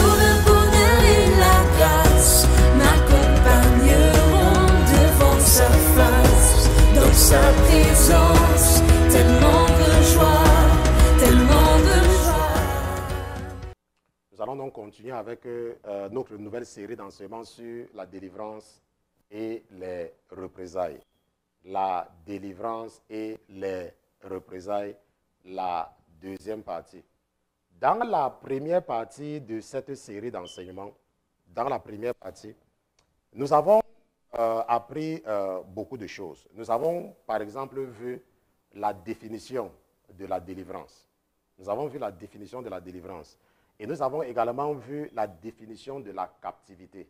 le bonheur et la grâce m'accompagneront devant sa face, dans sa présence, tellement de joie, tellement de joie. Nous allons donc continuer avec notre nouvelle série d'enseignements sur la délivrance et les représailles. La délivrance et les représailles, la deuxième partie. Dans la première partie de cette série d'enseignements, nous avons appris beaucoup de choses. Nous avons, par exemple, vu la définition de la délivrance. Nous avons vu la définition de la délivrance. Et nous avons également vu la définition de la captivité.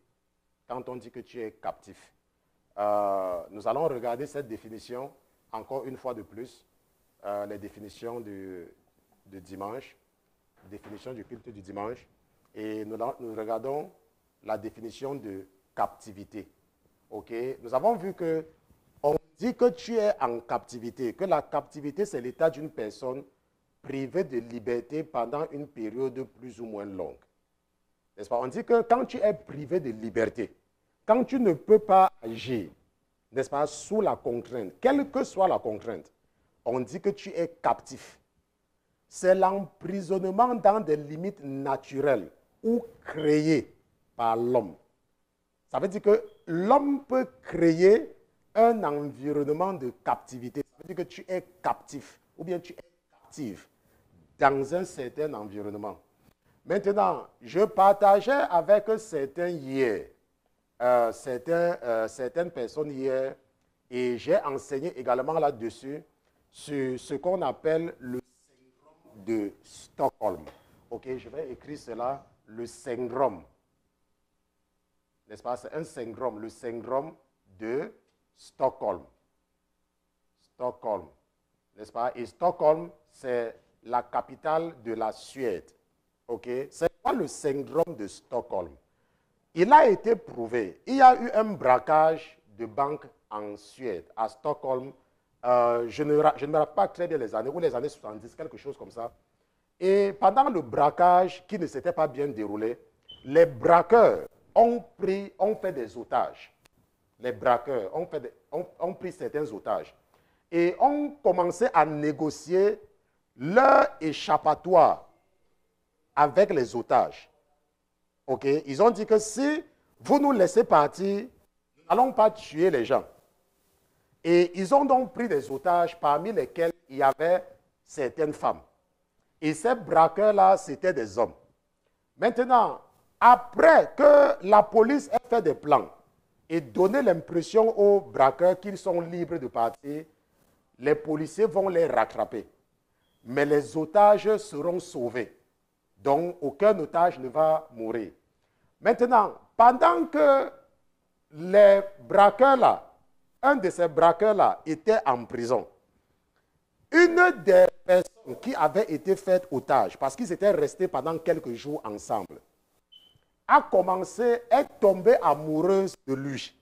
Quand on dit que tu es captif, nous allons regarder cette définition encore une fois de plus, les définitions du dimanche, définition du culte du dimanche, et nous regardons la définition de captivité. Ok? Nous avons vu que on dit que tu es en captivité, que la captivité c'est l'état d'une personne privée de liberté pendant une période plus ou moins longue. N'est-ce pas? On dit que quand tu es privé de liberté, quand tu ne peux pas agir, n'est-ce pas, sous la contrainte, quelle que soit la contrainte, on dit que tu es captif. C'est l'emprisonnement dans des limites naturelles ou créées par l'homme. Ça veut dire que l'homme peut créer un environnement de captivité. Ça veut dire que tu es captif ou bien tu es captive dans un certain environnement. Maintenant, je partageais avec certains hier, certaines personnes hier, et j'ai enseigné également là-dessus sur ce qu'on appelle le syndrome de Stockholm. Ok, je vais écrire cela, le syndrome. N'est-ce pas? C'est un syndrome, le syndrome de Stockholm. Stockholm, n'est-ce pas? Et Stockholm, c'est la capitale de la Suède. Ok? C'est quoi le syndrome de Stockholm? Il a été prouvé. Il y a eu un braquage de banque en Suède, à Stockholm. Je ne me rappelle pas très bien les années, ou les années 70, quelque chose comme ça. Et pendant le braquage qui ne s'était pas bien déroulé, les braqueurs ont fait des otages. Les braqueurs ont pris certains otages. Et ont commencé à négocier leur échappatoire avec les otages. Ok? Ils ont dit que si vous nous laissez partir, nous n'allons pas tuer les gens. Et ils ont donc pris des otages parmi lesquels il y avait certaines femmes. Et ces braqueurs-là, c'était des hommes. Maintenant, après que la police ait fait des plans et donné l'impression aux braqueurs qu'ils sont libres de partir, les policiers vont les rattraper. Mais les otages seront sauvés. Donc, aucun otage ne va mourir. Maintenant, pendant que les braqueurs-là, un de ces braqueurs-là était en prison, une des personnes qui avait été faite otage, parce qu'ils étaient restés pendant quelques jours ensemble, a commencé, est tombée amoureuse de lui.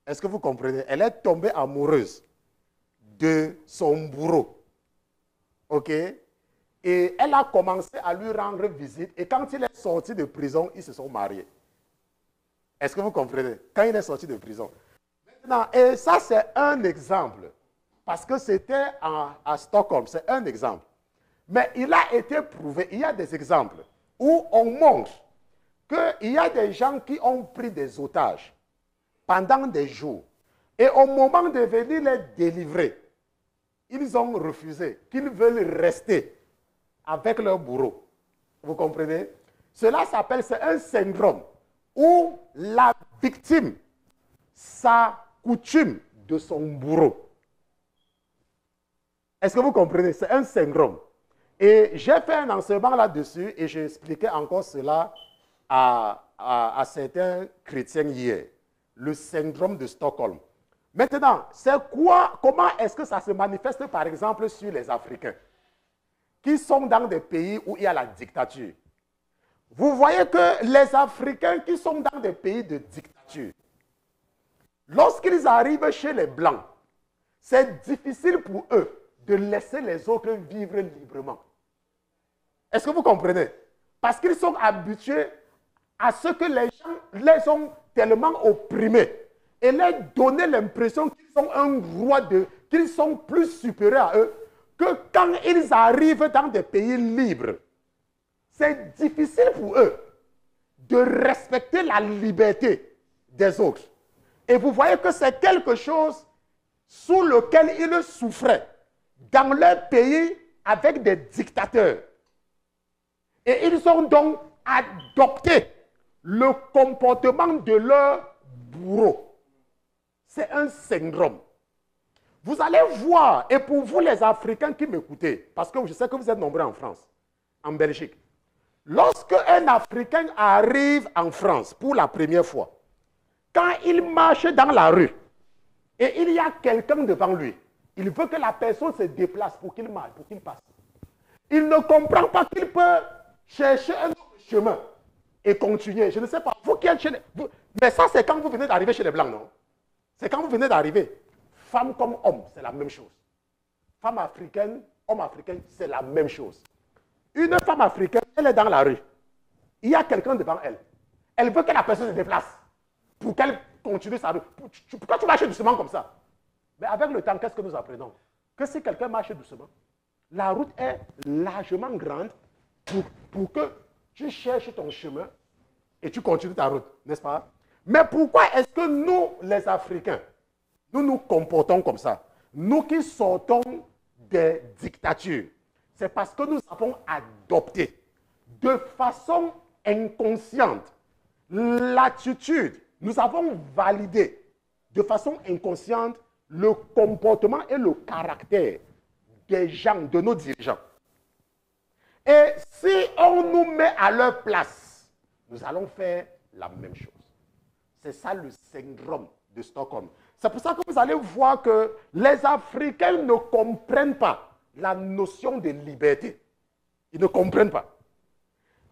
Est-ce que vous comprenez? Elle est tombée amoureuse de son bourreau. OK? Et elle a commencé à lui rendre visite. Et quand il est sorti de prison, ils se sont mariés. Est-ce que vous comprenez? Quand il est sorti de prison. Maintenant, et ça, c'est un exemple. Parce que c'était à Stockholm. C'est un exemple. Mais il a été prouvé, il y a des exemples où on montre qu'il y a des gens qui ont pris des otages pendant des jours. Et au moment de venir les délivrer, ils ont refusé, qu'ils veulent rester avec leur bourreau. Vous comprenez? Cela s'appelle, c'est un syndrome où la victime s'accoutume de son bourreau. Est-ce que vous comprenez? C'est un syndrome. Et j'ai fait un enseignement là-dessus et j'ai expliqué encore cela à certains chrétiens hier. Le syndrome de Stockholm. Maintenant, c'est quoi, comment est-ce que ça se manifeste par exemple sur les Africains qui sont dans des pays où il y a la dictature? Vous voyez que les Africains qui sont dans des pays de dictature, lorsqu'ils arrivent chez les Blancs, c'est difficile pour eux de laisser les autres vivre librement. Est-ce que vous comprenez? Parce qu'ils sont habitués à ce que les gens les ont tellement opprimés et leur donner l'impression qu'ils sont un roi qu'ils sont plus supérieurs à eux, que quand ils arrivent dans des pays libres, c'est difficile pour eux de respecter la liberté des autres. Et vous voyez que c'est quelque chose sous lequel ils souffraient dans leur pays avec des dictateurs. Et ils ont donc adopté le comportement de leur bourreau. C'est un syndrome. Vous allez voir, et pour vous les Africains qui m'écoutez, parce que je sais que vous êtes nombreux en France, en Belgique, lorsque un Africain arrive en France pour la première fois, quand il marche dans la rue et il y a quelqu'un devant lui, il veut que la personne se déplace pour qu'il marche, pour qu'il passe. Il ne comprend pas qu'il peut chercher un autre chemin et continuer. Je ne sais pas, vous qui êtes chez les... Mais ça, c'est quand vous venez d'arriver chez les Blancs, non? C'est quand vous venez d'arriver. Femme comme homme, c'est la même chose. Femme africaine, homme africain, c'est la même chose. Une femme africaine, elle est dans la rue. Il y a quelqu'un devant elle. Elle veut que la personne se déplace pour qu'elle continue sa rue. Pourquoi tu marches doucement comme ça? Mais avec le temps, qu'est-ce que nous apprenons? Que si quelqu'un marche doucement, la route est largement grande pour que tu cherches ton chemin et tu continues ta route, n'est-ce pas? Mais pourquoi est-ce que nous, les Africains, nous nous comportons comme ça? Nous qui sortons des dictatures, c'est parce que nous avons adopté de façon inconsciente l'attitude, nous avons validé de façon inconsciente le comportement et le caractère des gens, de nos dirigeants. Et si on nous met à leur place, nous allons faire la même chose. C'est ça le syndrome de Stockholm. C'est pour ça que vous allez voir que les Africains ne comprennent pas la notion de liberté. Ils ne comprennent pas.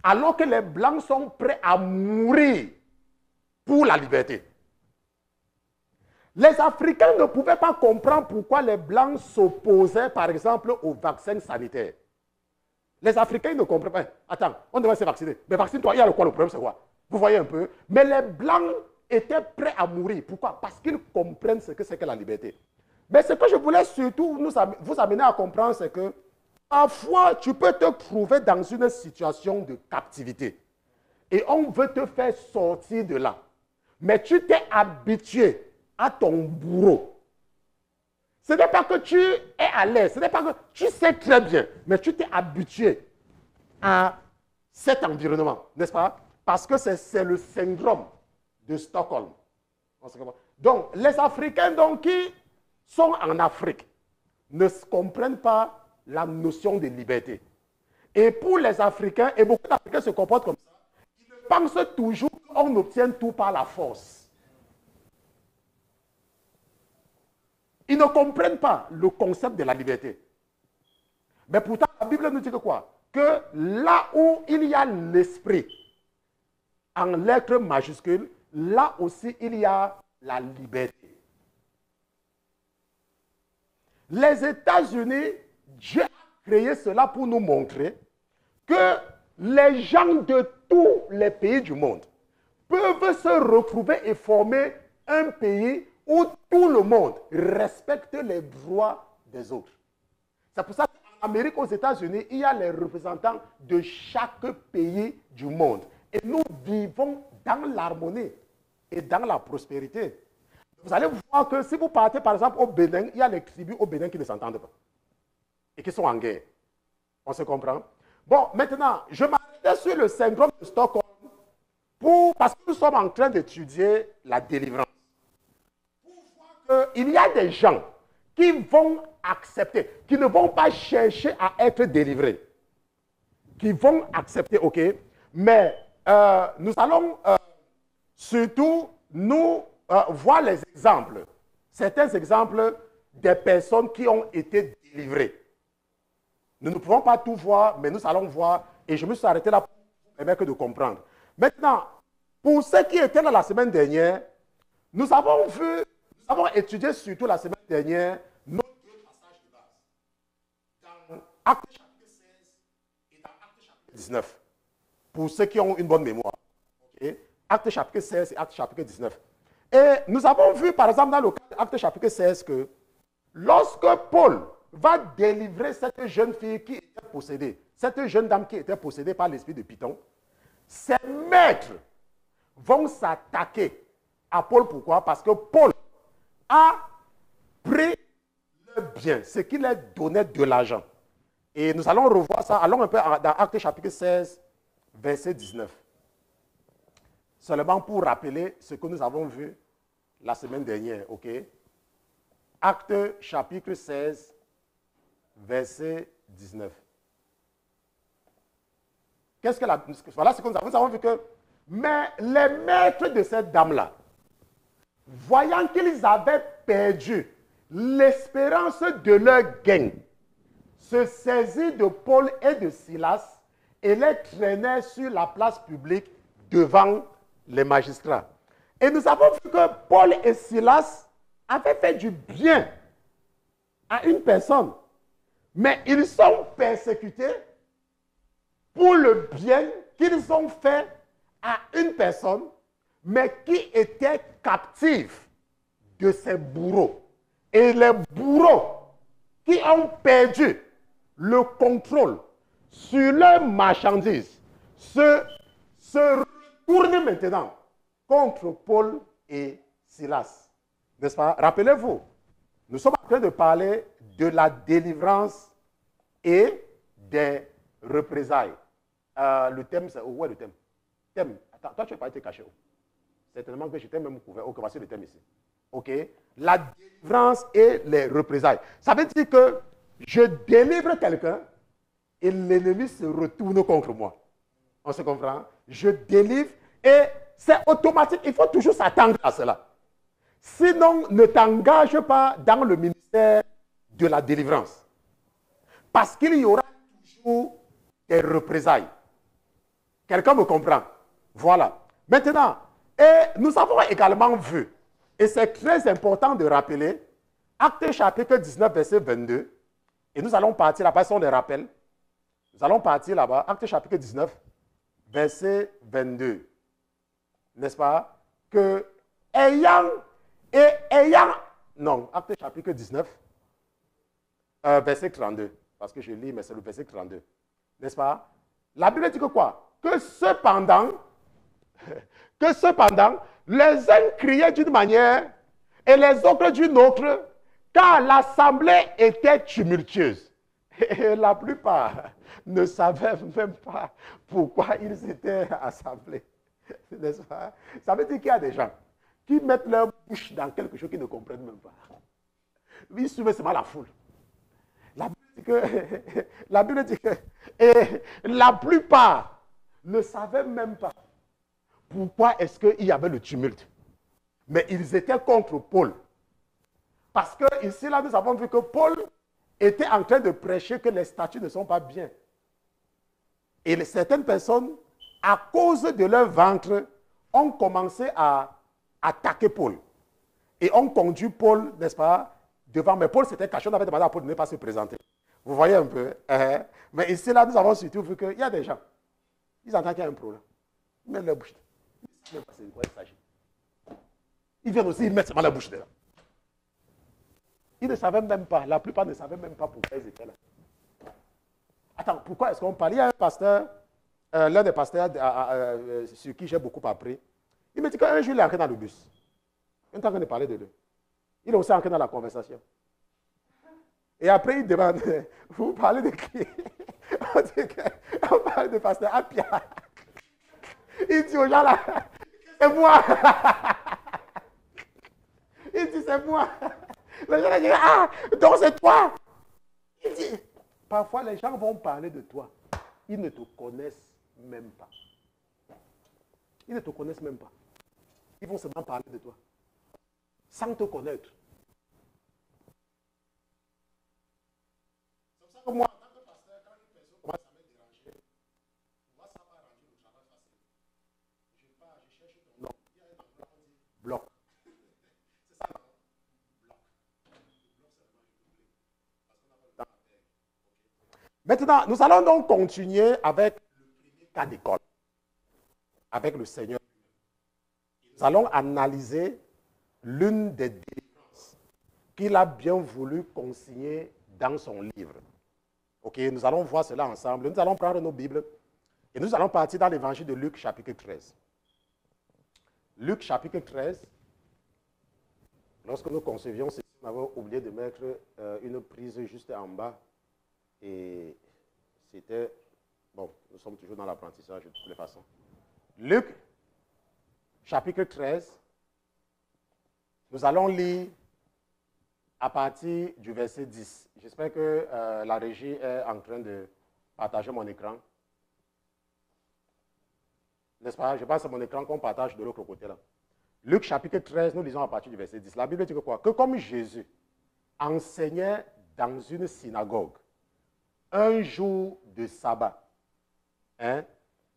Alors que les Blancs sont prêts à mourir pour la liberté. Les Africains ne pouvaient pas comprendre pourquoi les Blancs s'opposaient, par exemple, au vaccin sanitaire. Les Africains ne comprennent pas. Attends, on devrait se vacciner. Mais vaccine-toi, il y a le quoi? Le problème, c'est quoi? Vous voyez un peu? Mais les Blancs étaient prêts à mourir. Pourquoi? Parce qu'ils comprennent ce que c'est que la liberté. Mais ce que je voulais surtout vous amener à comprendre, c'est que parfois, tu peux te trouver dans une situation de captivité. Et on veut te faire sortir de là. Mais tu t'es habitué à ton bourreau. Ce n'est pas que tu es à l'aise, ce n'est pas que tu sais très bien, mais tu t'es habitué à cet environnement, n'est-ce pas? Parce que c'est le syndrome de Stockholm. Donc, les Africains donc, qui sont en Afrique ne comprennent pas la notion de liberté. Et pour les Africains, et beaucoup d'Africains se comportent comme ça, ils pensent toujours qu'on obtient tout par la force. Ils ne comprennent pas le concept de la liberté. Mais pourtant, la Bible nous dit que quoi? Que là où il y a l'esprit, en lettres majuscules, là aussi il y a la liberté. Les États-Unis, Dieu a créé cela pour nous montrer que les gens de tous les pays du monde peuvent se retrouver et former un pays où tout le monde respecte les droits des autres. C'est pour ça qu'en Amérique, aux États-Unis, il y a les représentants de chaque pays du monde. Et nous vivons dans l'harmonie et dans la prospérité. Vous allez voir que si vous partez par exemple au Bénin, il y a les tribus au Bénin qui ne s'entendent pas et qui sont en guerre. On se comprend? Bon, maintenant, je m'arrête sur le syndrome de Stockholm parce que nous sommes en train d'étudier la délivrance. Il y a des gens qui vont accepter, qui ne vont pas chercher à être délivrés, qui vont accepter, ok, mais nous allons surtout voir les exemples, certains exemples des personnes qui ont été délivrées. Nous ne pouvons pas tout voir, mais nous allons voir, et je me suis arrêté là pour vous permettre de comprendre. Maintenant, pour ceux qui étaient là la semaine dernière, nous avons étudié surtout la semaine dernière nos deux passages de base. Dans Actes chapitre 16 et dans Actes chapitre 19. pour ceux qui ont une bonne mémoire. Okay? Acte chapitre 16 et Acte chapitre 19. Et nous avons vu, par exemple, dans le cas de Acte chapitre 16, que lorsque Paul va délivrer cette jeune fille qui était possédée, cette jeune dame qui était possédée par l'esprit de Python, ses maîtres vont s'attaquer à Paul. Pourquoi? Parce que Paul a pris le bien, ce qui leur donnait de l'argent. Et nous allons revoir ça. Allons un peu dans Acte chapitre 16, verset 19. Seulement pour rappeler ce que nous avons vu la semaine dernière, ok? Acte chapitre 16, verset 19. Voilà ce que nous avons vu que, mais les maîtres de cette dame-là, voyant qu'ils avaient perdu l'espérance de leur gain, se saisirent de Paul et de Silas et les traînèrent sur la place publique devant les magistrats. Et nous avons vu que Paul et Silas avaient fait du bien à une personne, mais ils sont persécutés pour le bien qu'ils ont fait à une personne, mais qui était captive de ses bourreaux. Et les bourreaux qui ont perdu le contrôle sur leurs marchandises se retournent maintenant contre Paul et Silas. N'est-ce pas? Rappelez-vous, nous sommes en train de parler de la délivrance et des représailles. Le thème, c'est... Où est le thème? Thème. Attends, toi, tu n'as pas été caché où? Certainement que je t'ai même couvert. Ok, voici le thème ici. Ok? La délivrance et les représailles. Ça veut dire que je délivre quelqu'un et l'ennemi se retourne contre moi. On se comprend? Je délivre et c'est automatique. Il faut toujours s'attendre à cela. Sinon, ne t'engage pas dans le ministère de la délivrance. Parce qu'il y aura toujours des représailles. Quelqu'un me comprend? Voilà. Maintenant, et nous avons également vu, et c'est très important de rappeler, Acte chapitre 19, verset 22, et nous allons partir là-bas, on les rappelle. Nous allons partir là-bas, Acte chapitre 19, verset 22. N'est-ce pas? Que non, Acte chapitre 19, verset 32, parce que je lis, mais c'est le verset 32. N'est-ce pas? La Bible dit que quoi? Que cependant, les uns criaient d'une manière et les autres d'une autre, car l'assemblée était tumultueuse. Et la plupart ne savaient même pas pourquoi ils étaient assemblés. N'est-ce pas? Ça veut dire qu'il y a des gens qui mettent leur bouche dans quelque chose qu'ils ne comprennent même pas. Ils suivent seulement la foule. La Bible dit que et la plupart ne savaient même pas pourquoi est-ce qu'il y avait le tumulte. Mais ils étaient contre Paul. Parce que ici, là, nous avons vu que Paul était en train de prêcher que les statuts ne sont pas bien. Et certaines personnes, à cause de leur ventre, ont commencé à attaquer Paul. Et ont conduit Paul, n'est-ce pas, devant. Mais Paul s'était caché, on avait demandé à Paul de ne pas se présenter. Vous voyez un peu. Mais ici, là, nous avons surtout vu qu'il y a des gens. Ils entendent qu'il y a un problème. Ils mettent leur bouche. Ils ne savent pas de quoi il s'agit. Ils viennent aussi, ils mettent seulement la bouche dedans. Ils ne savaient même pas, la plupart ne savaient même pas pourquoi ils étaient là. Attends, pourquoi est-ce qu'on parle? Il y a un pasteur, l'un des pasteurs sur qui j'ai beaucoup appris. Il me dit qu'un jour, il est entré dans le bus. On est en train de parler de lui. Il est aussi entré dans la conversation. Et après, il demande, vous parlez de qui? On parle de pasteur Apia. Il dit aux gens là, c'est moi. Il dit, c'est moi. Les gens disent, ah, donc c'est toi. Il dit, parfois les gens vont parler de toi. Ils ne te connaissent même pas. Ils ne te connaissent même pas. Ils vont seulement parler de toi. Sans te connaître. C'est pour ça que moi, en tant que pasteur, quand une personne commence à me déranger, moi, ça va rendre le travail facile. Je pars, je cherche ton nom. Il y a un endroit où on dit bloc. C'est ça, non? Maintenant, nous allons donc continuer avec le premier cas d'école. avec le Seigneur. Nous allons analyser l'une des délivrances qu'il a bien voulu consigner dans son livre. Ok, nous allons voir cela ensemble. Nous allons prendre nos Bibles et nous allons partir dans l'évangile de Luc, chapitre 13. Luc, chapitre 13. Lorsque nous concevions ceci, nous avons oublié de mettre une prise juste en bas. Et c'était... Bon, nous sommes toujours dans l'apprentissage de toutes les façons. Luc, chapitre 13. Nous allons lire à partir du verset 10. J'espère que la régie est en train de partager mon écran. N'est-ce pas? Je passe mon écran qu'on partage de l'autre côté là. Luc chapitre 13, nous lisons à partir du verset 10. La Bible dit que quoi? Que comme Jésus enseignait dans une synagogue un jour de sabbat. Hein?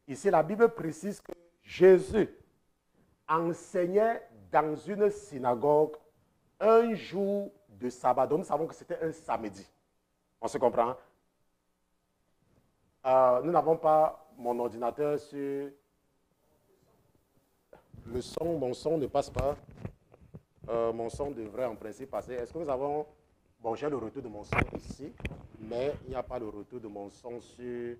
Ici, la Bible précise que Jésus enseignait dans une synagogue un jour de sabbat. Donc, nous savons que c'était un samedi. On se comprend? Nous n'avons pas mon ordinateur sur... Le son, mon son ne passe pas. Mon son devrait en principe passer. Est-ce que nous avons... Bon, j'ai le retour de mon son ici, mais il n'y a pas le retour de mon son sur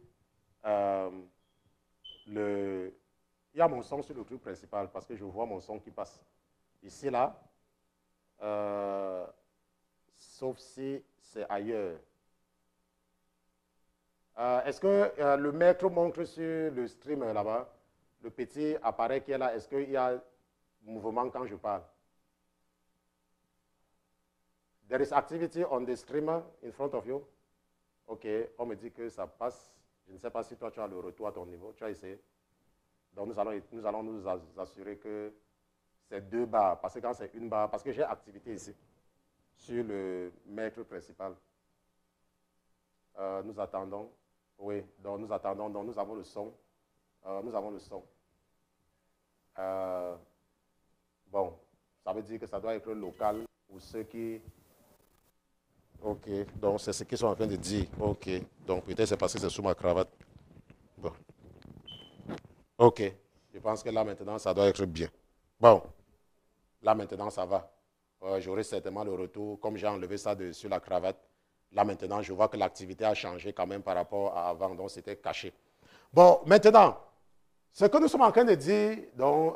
le... Il y a mon son sur le truc principal parce que je vois mon son qui passe. Ici, là, sauf si c'est ailleurs. Est-ce que le maître montre sur le stream là-bas, le petit appareil qui est là, est-ce qu'il y a mouvement quand je parle? There is activity on the streamer in front of you. Ok, on me dit que ça passe. Je ne sais pas si toi tu as le retour à ton niveau. Tu as essayé. Donc nous allons nous assurer que c'est 2 barres. Parce que quand c'est une barre, parce que j'ai activité ici sur le maître principal. Nous attendons. Oui, donc nous attendons. Donc nous avons le son. Nous avons le son. Bon, ça veut dire que ça doit être local pour ceux qui... Ok, donc c'est ce qu'ils sont en train de dire. Ok, donc peut-être c'est parce que c'est sous ma cravate. Bon. Ok, je pense que là maintenant ça doit être bien. Bon, là maintenant ça va. J'aurai certainement le retour. Comme j'ai enlevé ça sur la cravate, là maintenant je vois que l'activité a changé quand même par rapport à avant, donc c'était caché. Bon, maintenant, ce que nous sommes en train de dire, donc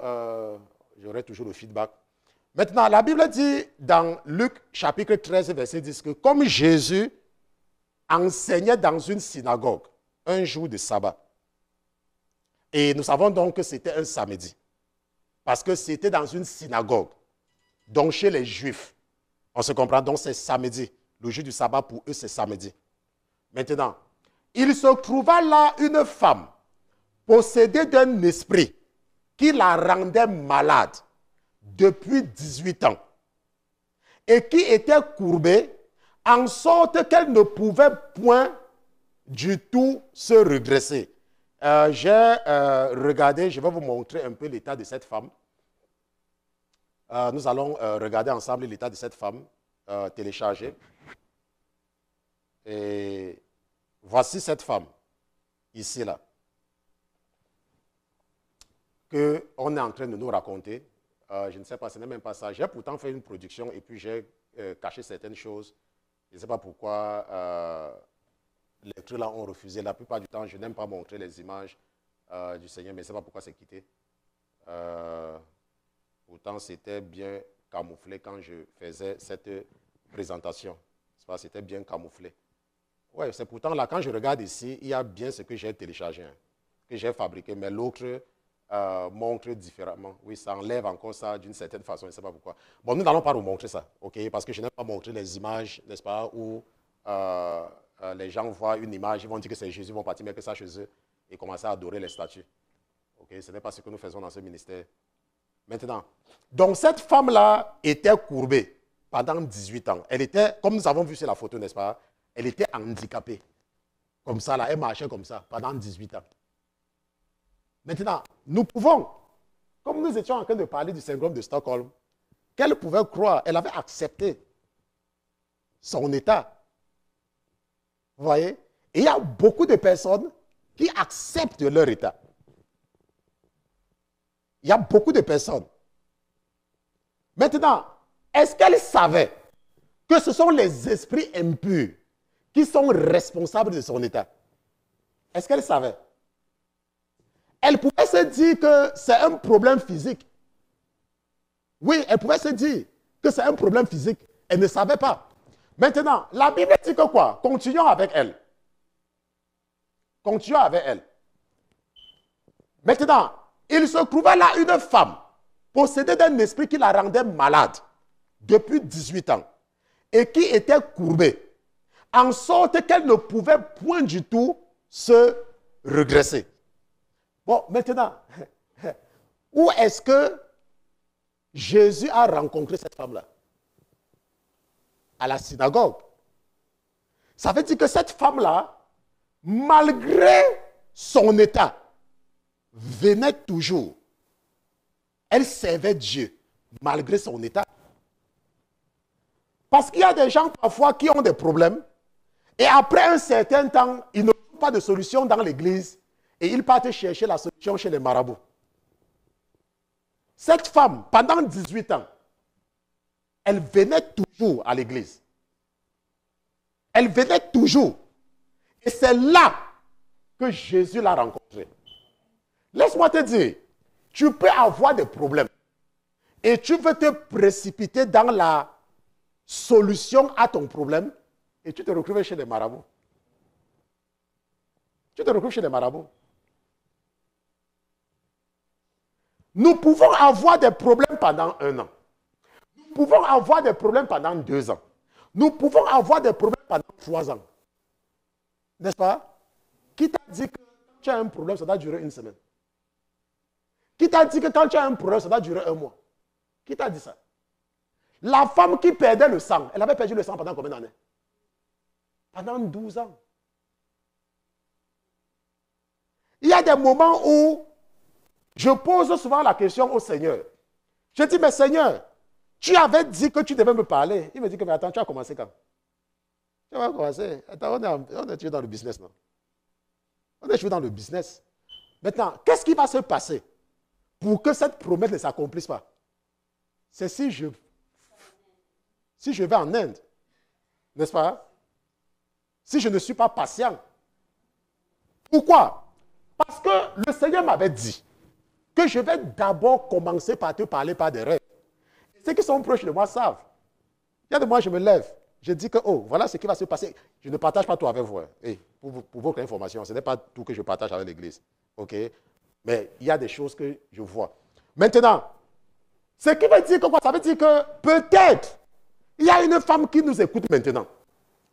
j'aurai toujours le feedback. Maintenant, la Bible dit dans Luc chapitre 13, verset 10 que comme Jésus enseignait dans une synagogue un jour de sabbat, et nous savons donc que c'était un samedi, parce que c'était dans une synagogue, donc chez les Juifs, on se comprend, donc c'est samedi, le jour du sabbat pour eux c'est samedi. Maintenant, il se trouva là une femme possédée d'un esprit qui la rendait malade depuis 18 ans et qui était courbée en sorte qu'elle ne pouvait point du tout se redresser. J'ai regardé, je vais vous montrer un peu l'état de cette femme. Nous allons regarder ensemble l'état de cette femme téléchargée. Et voici cette femme, ici là, qu'on est en train de nous raconter. Je ne sais pas, ce n'est même pas ça. J'ai pourtant fait une production et puis j'ai caché certaines choses. Je ne sais pas pourquoi les trucs là ont refusé. La plupart du temps, je n'aime pas montrer les images du Seigneur, mais je ne sais pas pourquoi c'est quitté. Pourtant, c'était bien camouflé quand je faisais cette présentation. C'était bien camouflé. Oui, c'est pourtant là, quand je regarde ici, il y a bien ce que j'ai téléchargé, hein, que j'ai fabriqué, mais l'autre montre différemment. Oui, ça enlève encore ça d'une certaine façon, je ne sais pas pourquoi. Bon, nous n'allons pas vous montrer ça, ok? Parce que je n'aime pas montrer les images, n'est-ce pas, où les gens voient une image, ils vont dire que c'est Jésus, ils vont partir mettre ça chez eux et commencer à adorer les statues. Ok? Ce n'est pas ce que nous faisons dans ce ministère. Maintenant, donc cette femme-là était courbée pendant 18 ans. Elle était, comme nous avons vu sur la photo, n'est-ce pas, elle était handicapée. Comme ça, là, elle marchait comme ça pendant 18 ans. Maintenant, nous pouvons, comme nous étions en train de parler du syndrome de Stockholm, qu'elle pouvait croire, elle avait accepté son état. Vous voyez? Et il y a beaucoup de personnes qui acceptent leur état. Il y a beaucoup de personnes. Maintenant, est-ce qu'elle savait que ce sont les esprits impurs qui sont responsables de son état? Est-ce qu'elle savait? Elle pouvait se dire que c'est un problème physique. Oui, elle pouvait se dire que c'est un problème physique. Elle ne savait pas. Maintenant, la Bible dit que quoi? Continuons avec elle. Continuons avec elle. Maintenant, il se trouvait là une femme possédée d'un esprit qui la rendait malade depuis 18 ans et qui était courbée, en sorte qu'elle ne pouvait point du tout se redresser. Bon, maintenant, où est-ce que Jésus a rencontré cette femme-là? À la synagogue. Ça veut dire que cette femme-là, malgré son état, venait toujours. Elle servait Dieu, malgré son état. Parce qu'il y a des gens parfois qui ont des problèmes, et après un certain temps, ils ne trouvent pas de solution dans l'église, et ils partent chercher la solution chez les marabouts. Cette femme, pendant 18 ans, elle venait toujours à l'église. Elle venait toujours. Et c'est là que Jésus l'a rencontrée. Laisse-moi te dire, tu peux avoir des problèmes et tu veux te précipiter dans la solution à ton problème et tu te retrouves chez les marabouts. Tu te retrouves chez les marabouts. Nous pouvons avoir des problèmes pendant 1 an. Nous pouvons avoir des problèmes pendant 2 ans. Nous pouvons avoir des problèmes pendant 3 ans. N'est-ce pas? Qui t'a dit que quand tu as un problème, ça doit durer 1 semaine? Qui t'a dit que quand tu as un problème, ça doit durer 1 mois? Qui t'a dit ça? La femme qui perdait le sang, elle avait perdu le sang pendant combien d'années? Pendant 12 ans. Il y a des moments où je pose souvent la question au Seigneur. Je dis, mais Seigneur, tu avais dit que tu devais me parler. Il me dit que, mais attends, tu as commencé quand? Tu vas commencer. Attends, on est toujours dans le business, non? On est toujours dans le business. Maintenant, qu'est-ce qui va se passer pour que cette promesse ne s'accomplisse pas? C'est si je vais en Inde, n'est-ce pas? Si je ne suis pas patient. Pourquoi? Parce que le Seigneur m'avait dit que je vais d'abord commencer par te parler par des rêves. Et ceux qui sont proches de moi savent. Il y a de moi, je me lève. Je dis que, oh, voilà ce qui va se passer. Je ne partage pas tout avec vous. Et pour votre information, ce n'est pas tout que je partage avec l'Église. OK? Mais il y a des choses que je vois. Maintenant, ce qui veut dire que quoi? Ça veut dire que peut-être, il y a une femme qui nous écoute maintenant.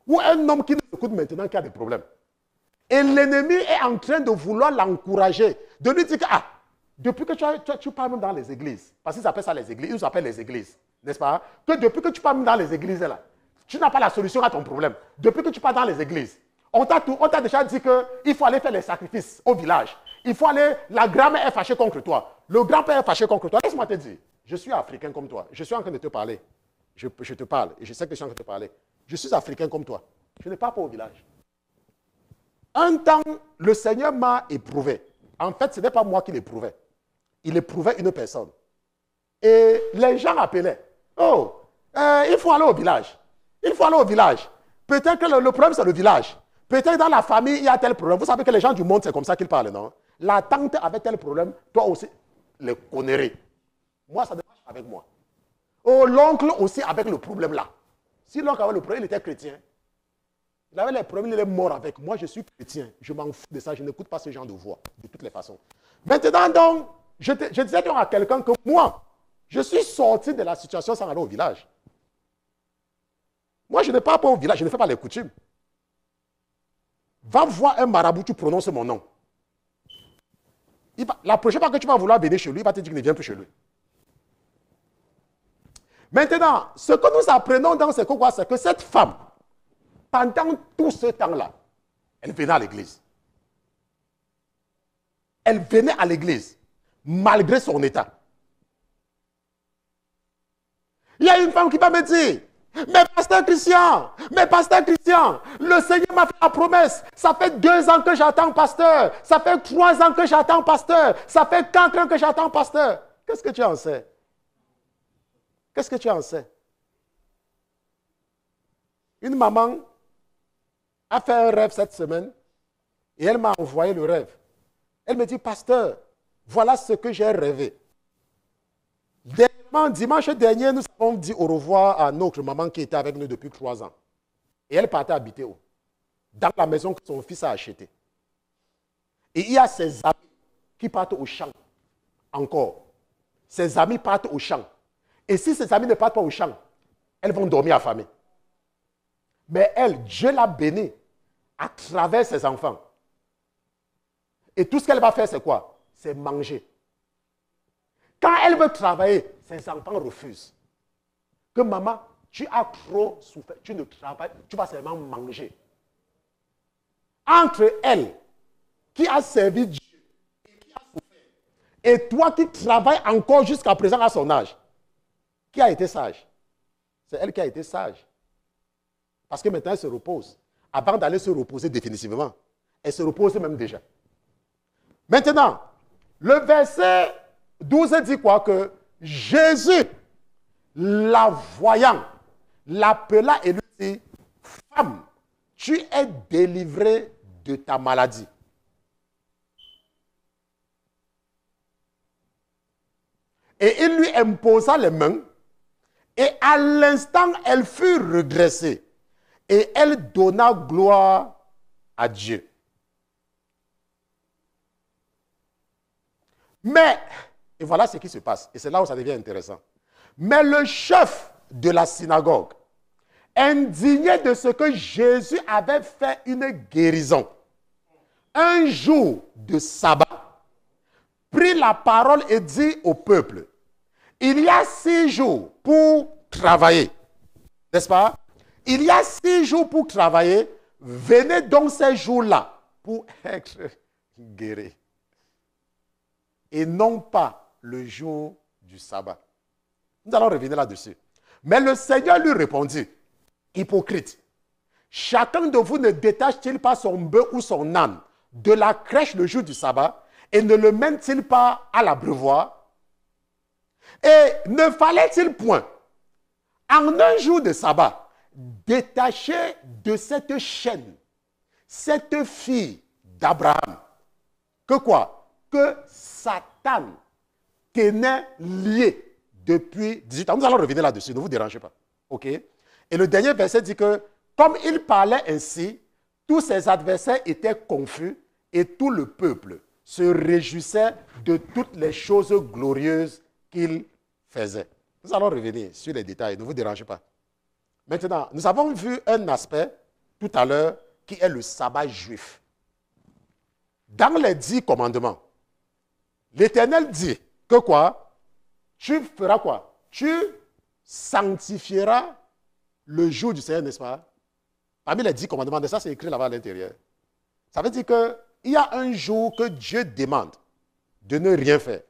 Ou un homme qui nous écoute maintenant qui a des problèmes. Et l'ennemi est en train de vouloir l'encourager. De lui dire que, ah, depuis que tu parles même dans les églises, parce qu'ils appellent ça les églises, ils nous appellent les églises, n'est-ce pas? Que depuis que tu parles même dans les églises, là, tu n'as pas la solution à ton problème. Depuis que tu parles dans les églises, on t'a déjà dit qu'il faut aller faire les sacrifices au village. Il faut aller, la grand-mère est fâchée contre toi. Le grand-père est fâché contre toi. Laisse-moi te dire, je suis africain comme toi. Je suis en train de te parler. Je te parle et je sais que je suis en train de te parler. Je suis africain comme toi. Je ne pars pas au village. Un temps, le Seigneur m'a éprouvé. En fait, ce n'est pas moi qui l'éprouvais. Il éprouvait une personne. Et les gens appelaient. Oh, il faut aller au village. Il faut aller au village. Peut-être que le problème, c'est le village. Peut-être que dans la famille, il y a tel problème. Vous savez que les gens du monde, c'est comme ça qu'ils parlent, non? La tante avait tel problème, toi aussi, le connaîtrais. Moi, ça démarche avec moi. Oh, l'oncle aussi avec le problème là. Si l'oncle avait le problème, il était chrétien. Il avait les problèmes, il est mort avec. Moi, je suis chrétien. Je m'en fous de ça. Je n'écoute pas ce genre de voix, de toutes les façons. Maintenant, donc, je disais donc à quelqu'un que moi, je suis sorti de la situation sans aller au village. Moi, je ne pars pas au village, je ne fais pas les coutumes. Va voir un marabout, tu prononces mon nom. La prochaine fois que tu vas vouloir venir chez lui, il va te dire qu'il ne vient plus chez lui. Maintenant, ce que nous apprenons dans ce quoi, c'est que cette femme, pendant tout ce temps-là, elle venait à l'église. Elle venait à l'église, malgré son état. Il y a une femme qui va me dire, Mais pasteur Christian, le Seigneur m'a fait la promesse. Ça fait 2 ans que j'attends pasteur. Ça fait 3 ans que j'attends pasteur. Ça fait 4 ans que j'attends pasteur. Qu'est-ce que tu en sais? Qu'est-ce que tu en sais? Une maman a fait un rêve cette semaine et elle m'a envoyé le rêve. Elle me dit, pasteur, voilà ce que j'ai rêvé. Dimanche dernier, nous avons dit au revoir à notre maman qui était avec nous depuis 3 ans. Et elle partait habiter où? Dans la maison que son fils a achetée. Et il y a ses amis qui partent au champ. Encore. Ses amis partent au champ. Et si ses amis ne partent pas au champ, elles vont dormir affamées. Mais elle, Dieu l'a bénie à travers ses enfants. Et tout ce qu'elle va faire, c'est quoi? C'est manger. Quand elle veut travailler, ses enfants refusent. Que maman, tu as trop souffert, tu ne travailles, tu vas seulement manger. Entre elle, qui a servi Dieu, et qui a souffert, et toi qui travailles encore jusqu'à présent à son âge, qui a été sage? C'est elle qui a été sage. Parce que maintenant, elle se repose. Avant d'aller se reposer définitivement, elle se repose même déjà. Maintenant, le verset 12 dit quoi? Que Jésus, la voyant, l'appela et lui dit, femme, tu es délivrée de ta maladie. Et il lui imposa les mains, et à l'instant, elle fut redressée, et elle donna gloire à Dieu. Mais, et voilà ce qui se passe, et c'est là où ça devient intéressant. Mais le chef de la synagogue, indigné de ce que Jésus avait fait une guérison, un jour de sabbat, prit la parole et dit au peuple, il y a 6 jours pour travailler, n'est-ce pas? Il y a 6 jours pour travailler, venez donc ces jours-là pour être guéris. Et non pas le jour du sabbat. Nous allons revenir là-dessus. Mais le Seigneur lui répondit, hypocrite, chacun de vous ne détache-t-il pas son bœuf ou son âne de la crèche le jour du sabbat et ne le mène-t-il pas à l'abreuvoir? Et ne fallait-il point, en un jour de sabbat, détacher de cette chaîne, cette fille d'Abraham, que quoi? Que Satan tenait lié depuis 18 ans. Nous allons revenir là-dessus, ne vous dérangez pas. Ok? Et le dernier verset dit que, comme il parlait ainsi, tous ses adversaires étaient confus et tout le peuple se réjouissait de toutes les choses glorieuses qu'il faisait. Nous allons revenir sur les détails, ne vous dérangez pas. Maintenant, nous avons vu un aspect tout à l'heure qui est le sabbat juif. Dans les 10 commandements, l'Éternel dit que quoi? Tu feras quoi? Tu sanctifieras le jour du Seigneur, n'est-ce pas? Parmi les 10 commandements, ça c'est écrit là-bas à l'intérieur. Ça veut dire qu'il y a un jour que Dieu demande de ne rien faire.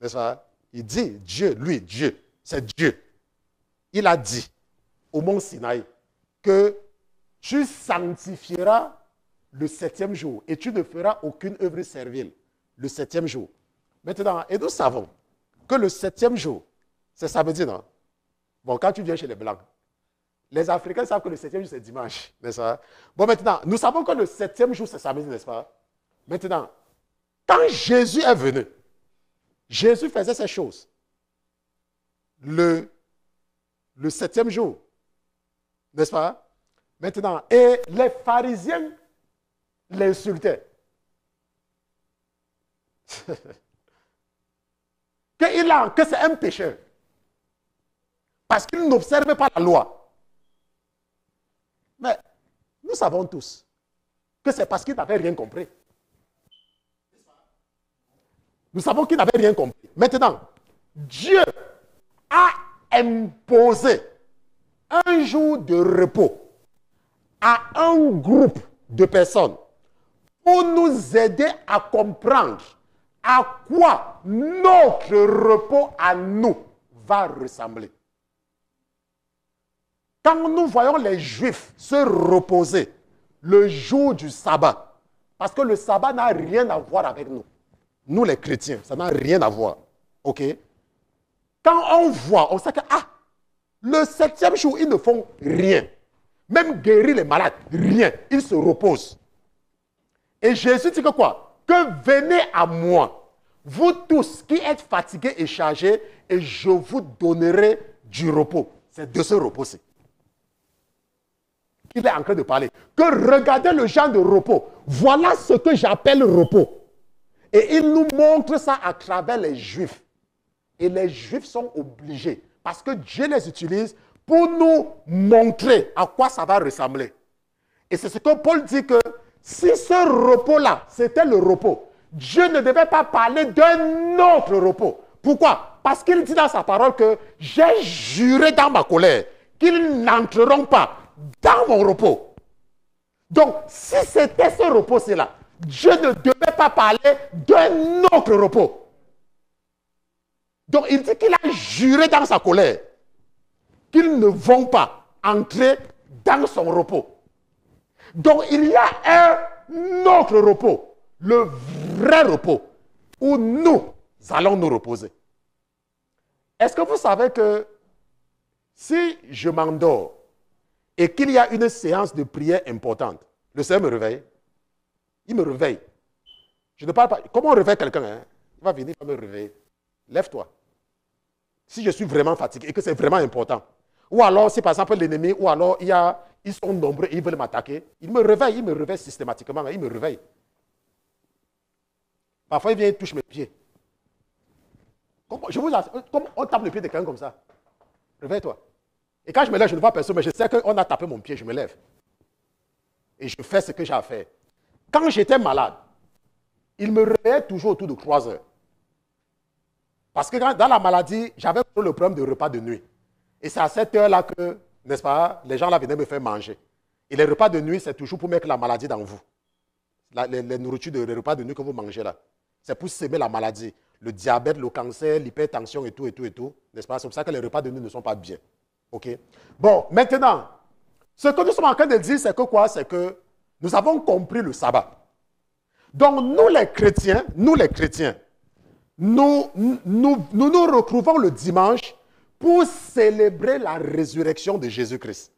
N'est-ce pas? Il dit, Dieu, lui, Dieu, c'est Dieu. Il a dit au mont Sinaï que tu sanctifieras le 7e jour et tu ne feras aucune œuvre servile le 7e jour. Maintenant, et nous savons que le 7e jour, c'est samedi, non? Bon, quand tu viens chez les Blancs, les Africains savent que le 7e jour, c'est dimanche, n'est-ce pas? Bon, maintenant, nous savons que le 7e jour, c'est samedi, n'est-ce pas? Maintenant, quand Jésus est venu, Jésus faisait ces choses le 7e jour, n'est-ce pas? Maintenant, et les pharisiens l'insultaient. Que c'est un pécheur. Parce qu'il n'observe pas la loi. Mais nous savons tous que c'est parce qu'il n'avait rien compris. Nous savons qu'il n'avait rien compris. Maintenant, Dieu a imposé un jour de repos à un groupe de personnes pour nous aider à comprendre à quoi notre repos à nous va ressembler. quand nous voyons les Juifs se reposer le jour du sabbat, parce que le sabbat n'a rien à voir avec nous. Nous les chrétiens, ça n'a rien à voir. Ok? Quand on voit, on sait que, le 7e jour, ils ne font rien. Même guérir les malades, rien. Ils se reposent. Et Jésus dit que quoi? Que venez à moi, vous tous qui êtes fatigués et chargés, et je vous donnerai du repos. C'est de ce repos-ci qu'il est en train de parler. Que regardez le genre de repos. Voilà ce que j'appelle repos. Et il nous montre ça à travers les Juifs. Et les Juifs sont obligés, parce que Dieu les utilise pour nous montrer à quoi ça va ressembler. Et c'est ce que Paul dit que si ce repos-là, c'était le repos, Dieu ne devait pas parler d'un autre repos. Pourquoi? Parce qu'il dit dans sa parole que j'ai juré dans ma colère qu'ils n'entreront pas dans mon repos. Donc, si c'était ce repos-là, Dieu ne devait pas parler d'un autre repos. Donc, il dit qu'il a juré dans sa colère qu'ils ne vont pas entrer dans son repos. Donc, il y a un autre repos, le vrai repos, où nous allons nous reposer. Est-ce que vous savez que si je m'endors et qu'il y a une séance de prière importante, le Seigneur me réveille, il me réveille. Je ne parle pas. Comment on réveille quelqu'un, hein? Il va venir, il va me réveiller. Lève-toi. Si je suis vraiment fatigué et que c'est vraiment important. Ou alors, si par exemple l'ennemi, ou alors ils sont nombreux et ils veulent m'attaquer, il me réveille systématiquement, il me réveille. Parfois, il vient et touche mes pieds. Comme on tape le pied de quelqu'un comme ça. Réveille-toi. Et quand je me lève, je ne vois personne, mais je sais qu'on a tapé mon pied, je me lève. Et je fais ce que j'ai à faire. Quand j'étais malade, il me réveillait toujours autour de 3 heures. Parce que dans la maladie, j'avais le problème de repas de nuit. Et c'est à cette heure-là que, n'est-ce pas, les gens là venaient me faire manger. Et les repas de nuit, c'est toujours pour mettre la maladie dans vous. Les nourritures, les repas de nuit que vous mangez là. C'est pour semer la maladie. Le diabète, le cancer, l'hypertension et tout. N'est-ce pas? C'est pour ça que les repas de nuit ne sont pas bien. OK? Bon, maintenant, ce que nous sommes en train de dire, c'est que quoi? C'est que nous avons compris le sabbat. Donc, nous les chrétiens, nous nous retrouvons le dimanche pour célébrer la résurrection de Jésus-Christ.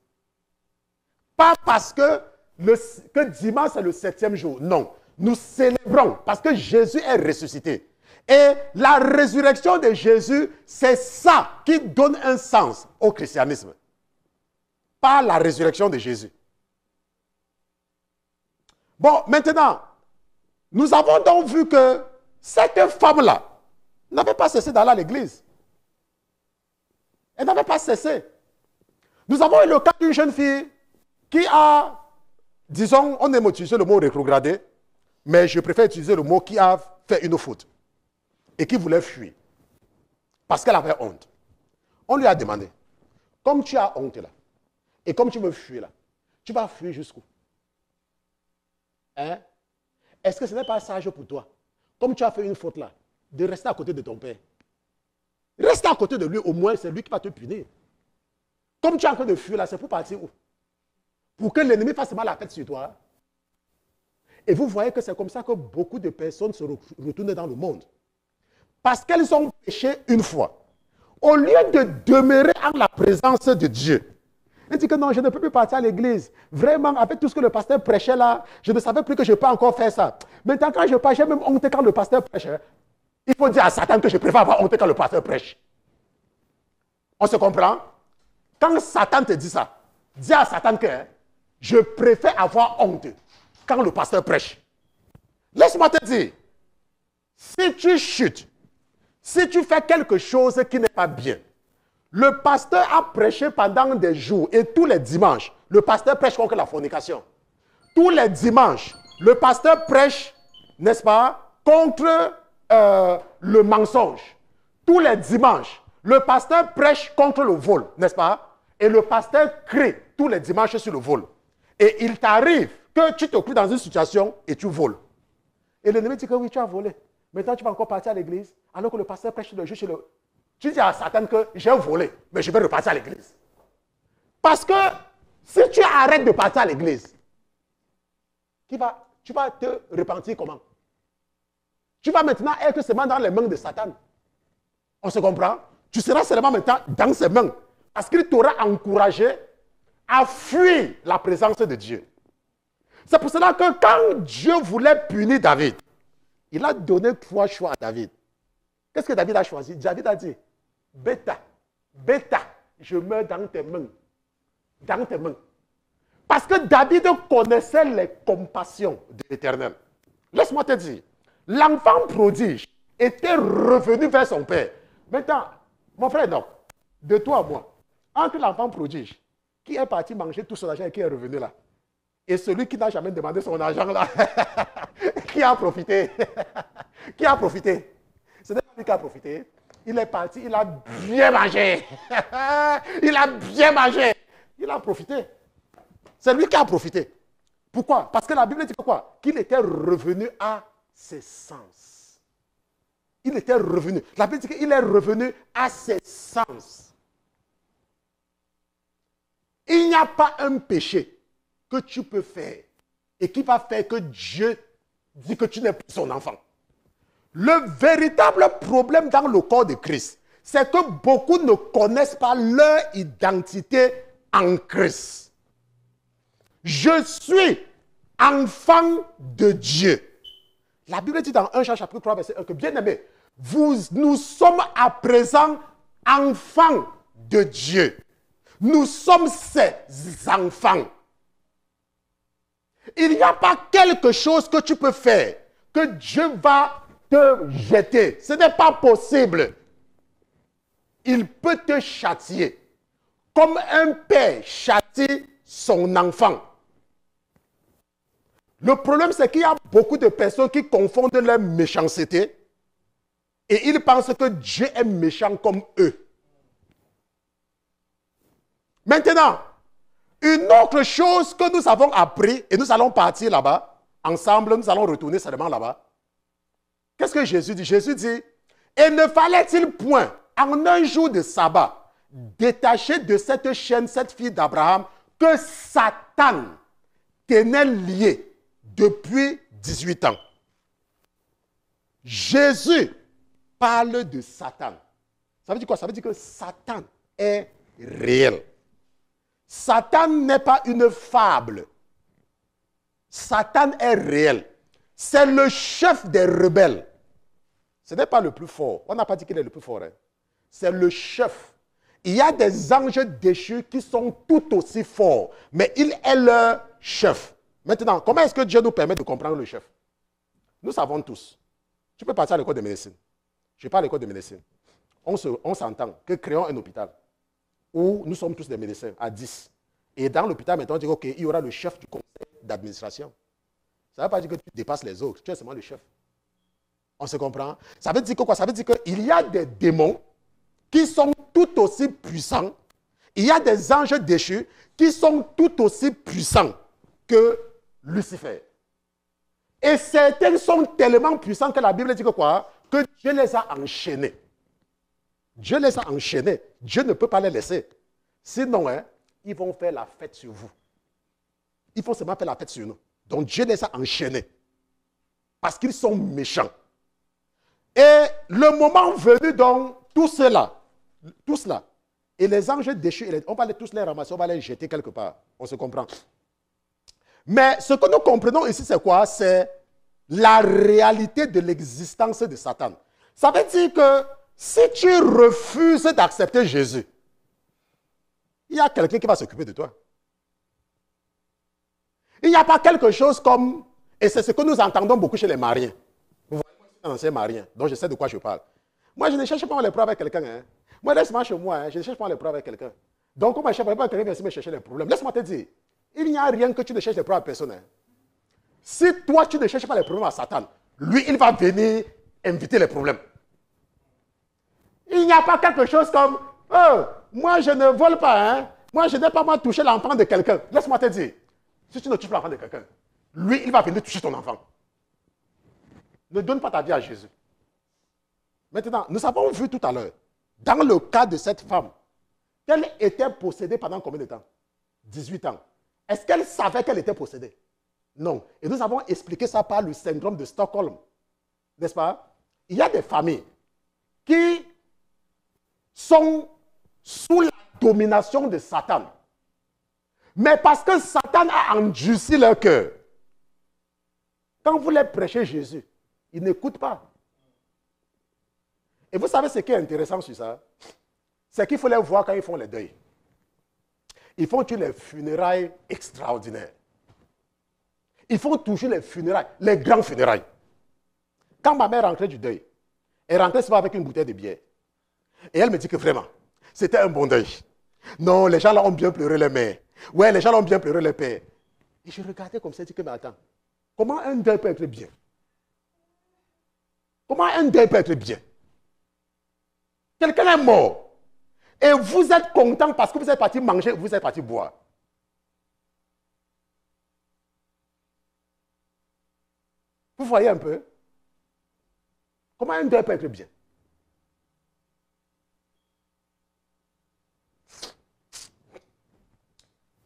Pas parce que dimanche c'est le 7e jour. Non. Nous célébrons parce que Jésus est ressuscité. Et la résurrection de Jésus, c'est ça qui donne un sens au christianisme. Pas la résurrection de Jésus. Bon, maintenant, nous avons donc vu que cette femme-là n'avait pas cessé d'aller à l'église. Elle n'avait pas cessé. Nous avons eu le cas d'une jeune fille qui a, disons, on aime utiliser le mot rétrogradé, mais je préfère utiliser le mot qui a fait une faute et qui voulait fuir parce qu'elle avait honte. On lui a demandé, comme tu as honte là, et comme tu veux fuir là, tu vas fuir jusqu'où? Hein? Est-ce que ce n'est pas sage pour toi, comme tu as fait une faute là, de rester à côté de ton père? Reste à côté de lui, au moins c'est lui qui va te punir. Comme tu es en train de fuir là, c'est pour partir où? Pour que l'ennemi fasse mal à la tête sur toi. Et vous voyez que c'est comme ça que beaucoup de personnes se retournent dans le monde. Parce qu'elles ont péché une fois. Au lieu de demeurer en la présence de Dieu, elle dit que non, je ne peux plus partir à l'église. Vraiment, avec tout ce que le pasteur prêchait là, je ne savais plus que je peux encore faire ça. Maintenant, quand je parle, j'ai même honte quand le pasteur prêche. Il faut dire à Satan que je préfère avoir honte quand le pasteur prêche. On se comprend? Quand Satan te dit ça, dis à Satan que je préfère avoir honte quand le pasteur prêche. Laisse-moi te dire, si tu chutes, si tu fais quelque chose qui n'est pas bien, le pasteur a prêché pendant des jours et tous les dimanches, le pasteur prêche contre la fornication. Tous les dimanches, le pasteur prêche, n'est-ce pas, contre le mensonge. Tous les dimanches, le pasteur prêche contre le vol, n'est-ce pas? Et le pasteur crie tous les dimanches sur le vol. Et il t'arrive que tu te trouves dans une situation et tu voles. Et l'ennemi dit que oui, tu as volé. Maintenant, tu vas encore partir à l'église, alors que le pasteur prêche le jour chez le... Tu dis à Satan que j'ai volé, mais je vais repartir à l'église. Parce que si tu arrêtes de partir à l'église, tu vas te repentir comment? Tu vas maintenant être seulement dans les mains de Satan. On se comprend? Tu seras seulement maintenant dans ses mains. Parce qu'il t'aura encouragé à fuir la présence de Dieu. C'est pour cela que quand Dieu voulait punir David, il a donné 3 choix à David. Qu'est-ce que David a choisi? David a dit, Bêta, je meurs dans tes mains. Dans tes mains. Parce que David connaissait les compassions de l'Éternel. Laisse-moi te dire, l'enfant prodige était revenu vers son père. Maintenant, mon frère, donc, de toi à moi, entre l'enfant prodige, qui est parti manger tout son argent et qui est revenu là, et celui qui n'a jamais demandé son argent là, qui a profité? Qui a profité? Ce n'est pas lui qui a profité. Il est parti, il a bien mangé. Il a bien mangé. Il a profité. C'est lui qui a profité. Pourquoi? Parce que la Bible dit quoi? Qu'il était revenu à ses sens. Il était revenu. La Bible dit qu'il est revenu à ses sens. Il n'y a pas un péché que tu peux faire et qui va faire que Dieu dit que tu n'es plus son enfant. Le véritable problème dans le corps de Christ, c'est que beaucoup ne connaissent pas leur identité en Christ. Je suis enfant de Dieu. La Bible dit dans 1 Jean chapitre 3, verset 1 que, bien aimé, nous sommes à présent enfants de Dieu. Nous sommes ses enfants. Il n'y a pas quelque chose que tu peux faire que Dieu va te jeter. Ce n'est pas possible. Il peut te châtier comme un père châtie son enfant. Le problème, c'est qu'il y a beaucoup de personnes qui confondent leur méchanceté et ils pensent que Dieu est méchant comme eux. Maintenant, une autre chose que nous avons appris, et nous allons partir là-bas, ensemble, nous allons retourner seulement là-bas. Qu'est-ce que Jésus dit? Jésus dit, et ne fallait-il point, en un jour de sabbat, détacher de cette chaîne, cette fille d'Abraham, que Satan tenait liée depuis 18 ans. Jésus parle de Satan. Ça veut dire quoi? Ça veut dire que Satan est réel. Satan n'est pas une fable. Satan est réel. C'est le chef des rebelles. Ce n'est pas le plus fort. On n'a pas dit qu'il est le plus fort. Hein. C'est le chef. Il y a des anges déchus qui sont tout aussi forts, mais il est leur chef. Maintenant, comment est-ce que Dieu nous permet de comprendre le chef? Nous savons tous. Tu peux partir à l'école de médecine. Je parle à l'école de médecine. On s'entend que créons un hôpital où nous sommes tous des médecins à 10. Et dans l'hôpital, maintenant, on dit qu'il y aura le chef du conseil d'administration. Ça ne veut pas dire que tu dépasses les autres. Tu es seulement le chef. On se comprend? Ça veut dire que quoi? Ça veut dire qu'il y a des démons qui sont tout aussi puissants. Il y a des anges déchus qui sont tout aussi puissants que Lucifer. Et certains sont tellement puissants que la Bible dit que quoi? Que Dieu les a enchaînés. Dieu les a enchaînés. Dieu ne peut pas les laisser. Sinon, hein, ils vont faire la fête sur vous. Ils vont seulement faire la fête sur nous. Donc Dieu les a enchaînés. Parce qu'ils sont méchants. Et le moment venu, donc, tout cela, et les anges déchus, on va tous les ramasser, on va les jeter quelque part. On se comprend. Mais ce que nous comprenons ici, c'est quoi? C'est la réalité de l'existence de Satan. Ça veut dire que si tu refuses d'accepter Jésus, il y a quelqu'un qui va s'occuper de toi. Il n'y a pas quelque chose comme, et c'est ce que nous entendons beaucoup chez les mariens. Vous voyez, moi, je suis un ancien marien, donc je sais de quoi je parle. Moi, je ne cherche pas les preuves avec quelqu'un. Hein. Moi, laisse-moi chez moi, hein, je ne cherche pas les preuves avec quelqu'un. Donc, comment je ne cherche pas quelqu'un qui vient me chercher les problèmes? Laisse-moi te dire, il n'y a rien que tu ne cherches les preuves à personne. Hein. Si toi, tu ne cherches pas les problèmes à Satan, lui, il va venir inviter les problèmes. Il n'y a pas quelque chose comme, oh, moi, je ne vole pas. Hein. Moi, je n'ai pas mal touché l'enfant de quelqu'un. Laisse-moi te dire, si tu ne touches pas l'enfant de quelqu'un, lui, il va venir toucher ton enfant. Ne donne pas ta vie à Jésus. Maintenant, nous avons vu tout à l'heure, dans le cas de cette femme, qu'elle était possédée pendant combien de temps? 18 ans. Est-ce qu'elle savait qu'elle était possédée? Non. Et nous avons expliqué ça par le syndrome de Stockholm. N'est-ce pas? Il y a des familles qui sont sous la domination de Satan. Mais parce que Satan a endurci leur cœur, quand vous les prêchez Jésus, ils n'écoutent pas. Et vous savez ce qui est intéressant sur ça? C'est qu'il faut les voir quand ils font les deuils. Ils font toujours les funérailles extraordinaires. Ils font toujours les funérailles, les grands funérailles. Quand ma mère rentrait du deuil, elle rentrait souvent avec une bouteille de bière. Et elle me dit que vraiment, c'était un bon deuil. Non, les gens là ont bien pleuré les mères. Ouais, les gens là ont bien pleuré les pères. Et je regardais comme ça et je dis que, mais attends, comment un deuil peut être bien? Comment un deuil peut être bien? Quelqu'un est mort. Et vous êtes content parce que vous êtes parti manger, vous êtes parti boire. Vous voyez un peu? Comment un deuil peut être bien?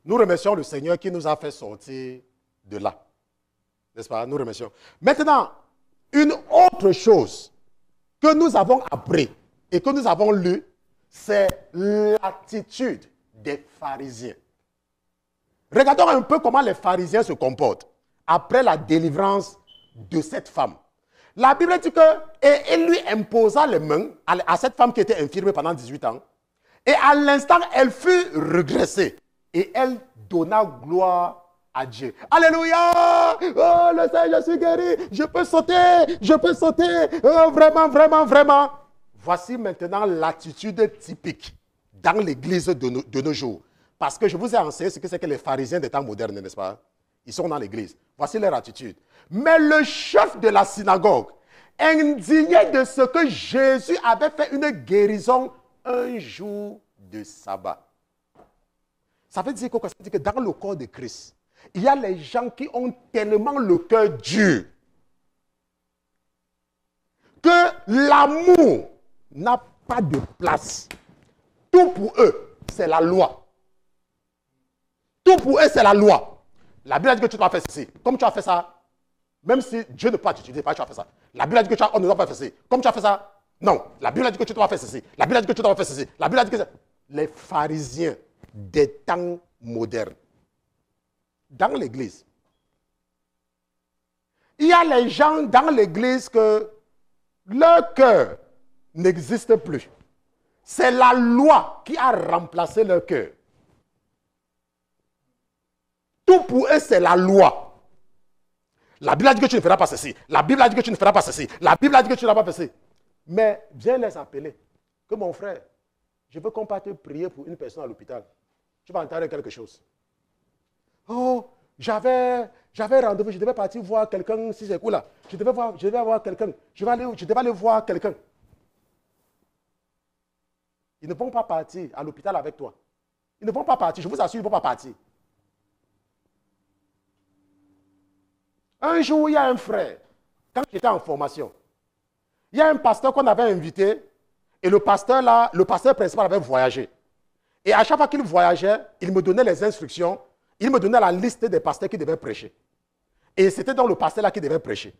Nous remercions le Seigneur qui nous a fait sortir de là. N'est-ce pas? Nous remercions. Maintenant, une autre chose que nous avons appris et que nous avons lu, c'est l'attitude des pharisiens. Regardons un peu comment les pharisiens se comportent après la délivrance de cette femme. La Bible dit qu'il lui imposa les mains à cette femme qui était infirme pendant 18 ans. Et à l'instant, elle fut regressée. Et elle donna gloire à Dieu. Alléluia! Oh, le Seigneur, je suis guéri. Je peux sauter. Je peux sauter. Oh, vraiment, vraiment, vraiment. Voici maintenant l'attitude typique dans l'église de nos jours. Parce que je vous ai enseigné ce que c'est que les pharisiens des temps modernes, n'est-ce pas? Ils sont dans l'église. Voici leur attitude. Mais le chef de la synagogue, indigné de ce que Jésus avait fait une guérison un jour de sabbat. Ça veut dire que dans le corps de Christ, il y a les gens qui ont tellement le cœur dur que l'amour n'a pas de place. Tout pour eux, c'est la loi. Tout pour eux, c'est la loi. La Bible dit que tu dois faire ceci. Comme tu as fait ça, même si Dieu ne peut pas t'utiliser, tu as fait ça. La Bible dit que on ne doit pas faire ceci. Comme tu as fait ça, non. La Bible dit que tu dois faire ceci. La Bible dit que tu dois faire ceci. La Bible dit que les pharisiens des temps modernes, dans l'église, il y a les gens dans l'église que leur cœur n'existe plus. C'est la loi qui a remplacé leur cœur. Tout pour eux, c'est la loi. La Bible a dit que tu ne feras pas ceci. La Bible a dit que tu ne feras pas ceci. La Bible a dit que tu ne feras pas ceci. Mais viens les appeler. Que mon frère, je veux qu'on parte prier pour une personne à l'hôpital. Tu vas entendre quelque chose. Oh, j'avais rendez-vous, je devais partir voir quelqu'un, si c'est cool là. Je devais voir quelqu'un. Je devais aller voir quelqu'un. Ils ne vont pas partir à l'hôpital avec toi. Ils ne vont pas partir, je vous assure, ils ne vont pas partir. Un jour, il y a un frère, quand j'étais en formation, il y a un pasteur qu'on avait invité, et le pasteur principal avait voyagé. Et à chaque fois qu'il voyageait, il me donnait les instructions, il me donnait la liste des pasteurs qui devaient prêcher. Et c'était donc le pasteur là qui devait prêcher.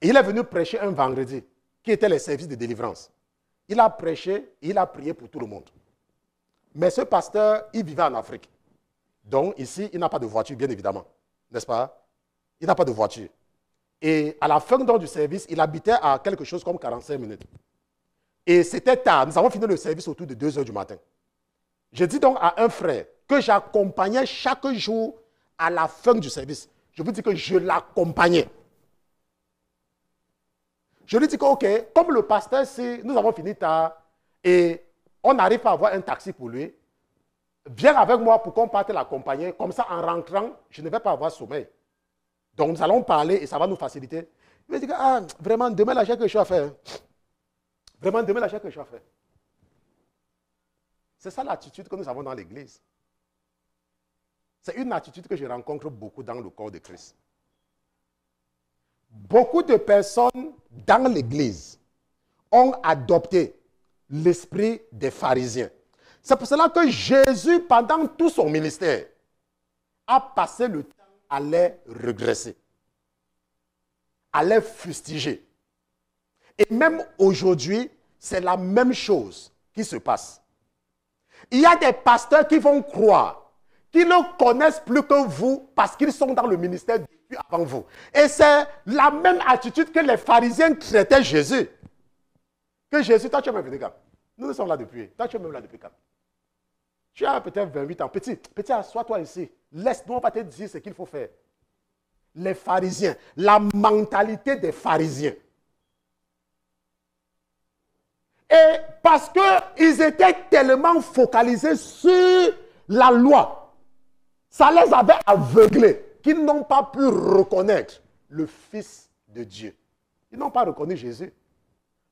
Et il est venu prêcher un vendredi, qui était les services de délivrance. Il a prêché et il a prié pour tout le monde. Mais ce pasteur, il vivait en Afrique. Donc ici, il n'a pas de voiture, bien évidemment. N'est-ce pas? Il n'a pas de voiture. Et à la fin du service, il habitait à quelque chose comme 45 minutes. Et c'était tard. Nous avons fini le service autour de 2 h du matin. Je dis donc à un frère que j'accompagnais chaque jour à la fin du service. Je vous dis que je l'accompagnais. Je lui dis que, ok, comme le pasteur, si nous avons fini tard et on n'arrive pas à avoir un taxi pour lui, viens avec moi pour qu'on parte l'accompagner. Comme ça, en rentrant, je ne vais pas avoir sommeil. Donc, nous allons parler et ça va nous faciliter. Il me dit que, vraiment, demain, là, j'ai quelque chose à faire. Vraiment, demain, là, j'ai quelque chose à faire. C'est ça l'attitude que nous avons dans l'église. C'est une attitude que je rencontre beaucoup dans le corps de Christ. Beaucoup de personnes dans l'église ont adopté l'esprit des pharisiens. C'est pour cela que Jésus, pendant tout son ministère, à passer le temps à les regresser, à les fustiger. Et même aujourd'hui, c'est la même chose qui se passe. Il y a des pasteurs qui vont croire qu'ils ne connaissent plus que vous parce qu'ils sont dans le ministère depuis avant vous. Et c'est la même attitude que les pharisiens traitaient Jésus. Que Jésus, toi tu es même venu quand? Nous sommes là depuis. Toi tu es même là depuis quand? Tu as peut-être 28 ans. Petit, assois-toi ici. Laisse-nous, on va te dire ce qu'il faut faire. Les pharisiens, la mentalité des pharisiens. Et parce qu'ils étaient tellement focalisés sur la loi, ça les avait aveuglés, qu'ils n'ont pas pu reconnaître le Fils de Dieu. Ils n'ont pas reconnu Jésus.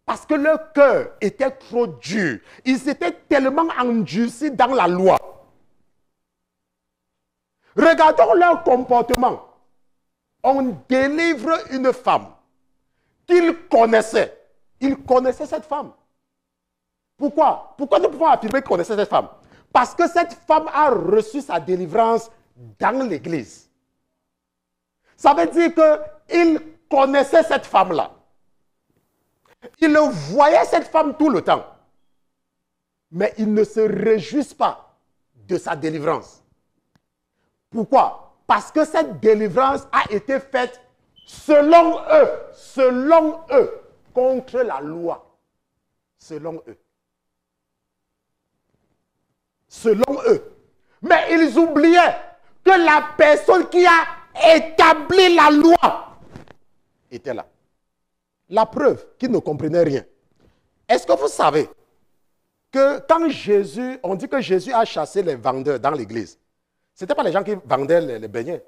Parce que leur cœur était trop dur. Ils étaient tellement endurcis dans la loi. Regardons leur comportement. On délivre une femme qu'ils connaissaient. Ils connaissaient cette femme. Pourquoi? Pourquoi nous pouvons affirmer qu'ils connaissaient cette femme? Parce que cette femme a reçu sa délivrance dans l'église. Ça veut dire qu'ils connaissaient cette femme-là. Ils voyaient cette femme tout le temps. Mais ils ne se réjouissent pas de sa délivrance. Pourquoi? Parce que cette délivrance a été faite selon eux, contre la loi. Selon eux. Selon eux. Mais ils oubliaient que la personne qui a établi la loi était là. La preuve qu'ils ne comprenaient rien. Est-ce que vous savez que quand Jésus, on dit que Jésus a chassé les vendeurs dans l'église, ce n'étaient pas les gens qui vendaient les beignets.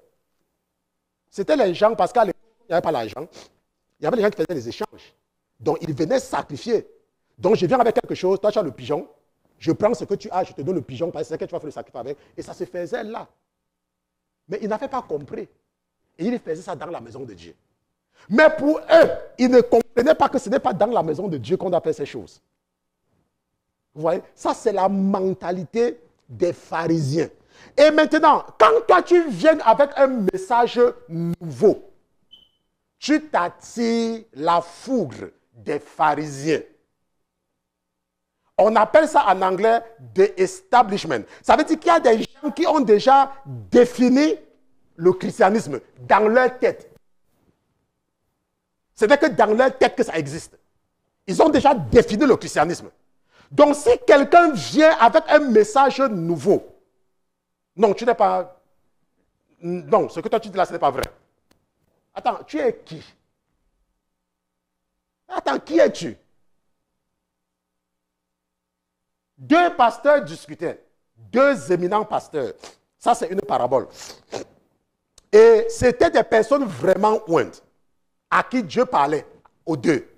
C'était les gens, parce qu'à l'époque, il n'y avait pas l'argent. Il y avait les gens qui faisaient des échanges. Donc, ils venaient sacrifier. Donc, je viens avec quelque chose, toi tu as le pigeon, je prends ce que tu as, je te donne le pigeon, parce que c'est que tu vas faire le sacrifice avec. Et ça se faisait là. Mais ils n'avaient pas compris. Et ils faisaient ça dans la maison de Dieu. Mais pour eux, ils ne comprenaient pas que ce n'est pas dans la maison de Dieu qu'on a fait ces choses. Vous voyez, ça c'est la mentalité des pharisiens. Et maintenant, quand toi tu viens avec un message nouveau, tu t'attires la foudre des pharisiens. On appelle ça en anglais the establishment. Ça veut dire qu'il y a des gens qui ont déjà défini le christianisme dans leur tête. C'est-à-dire que dans leur tête que ça existe. Ils ont déjà défini le christianisme. Donc si quelqu'un vient avec un message nouveau, non, tu n'es pas... Non, ce que toi tu dis là, ce n'est pas vrai. Attends, tu es qui? Attends, qui es-tu? Deux pasteurs discutaient. Deux éminents pasteurs. Ça, c'est une parabole. Et c'était des personnes vraiment ointes à qui Dieu parlait, aux deux.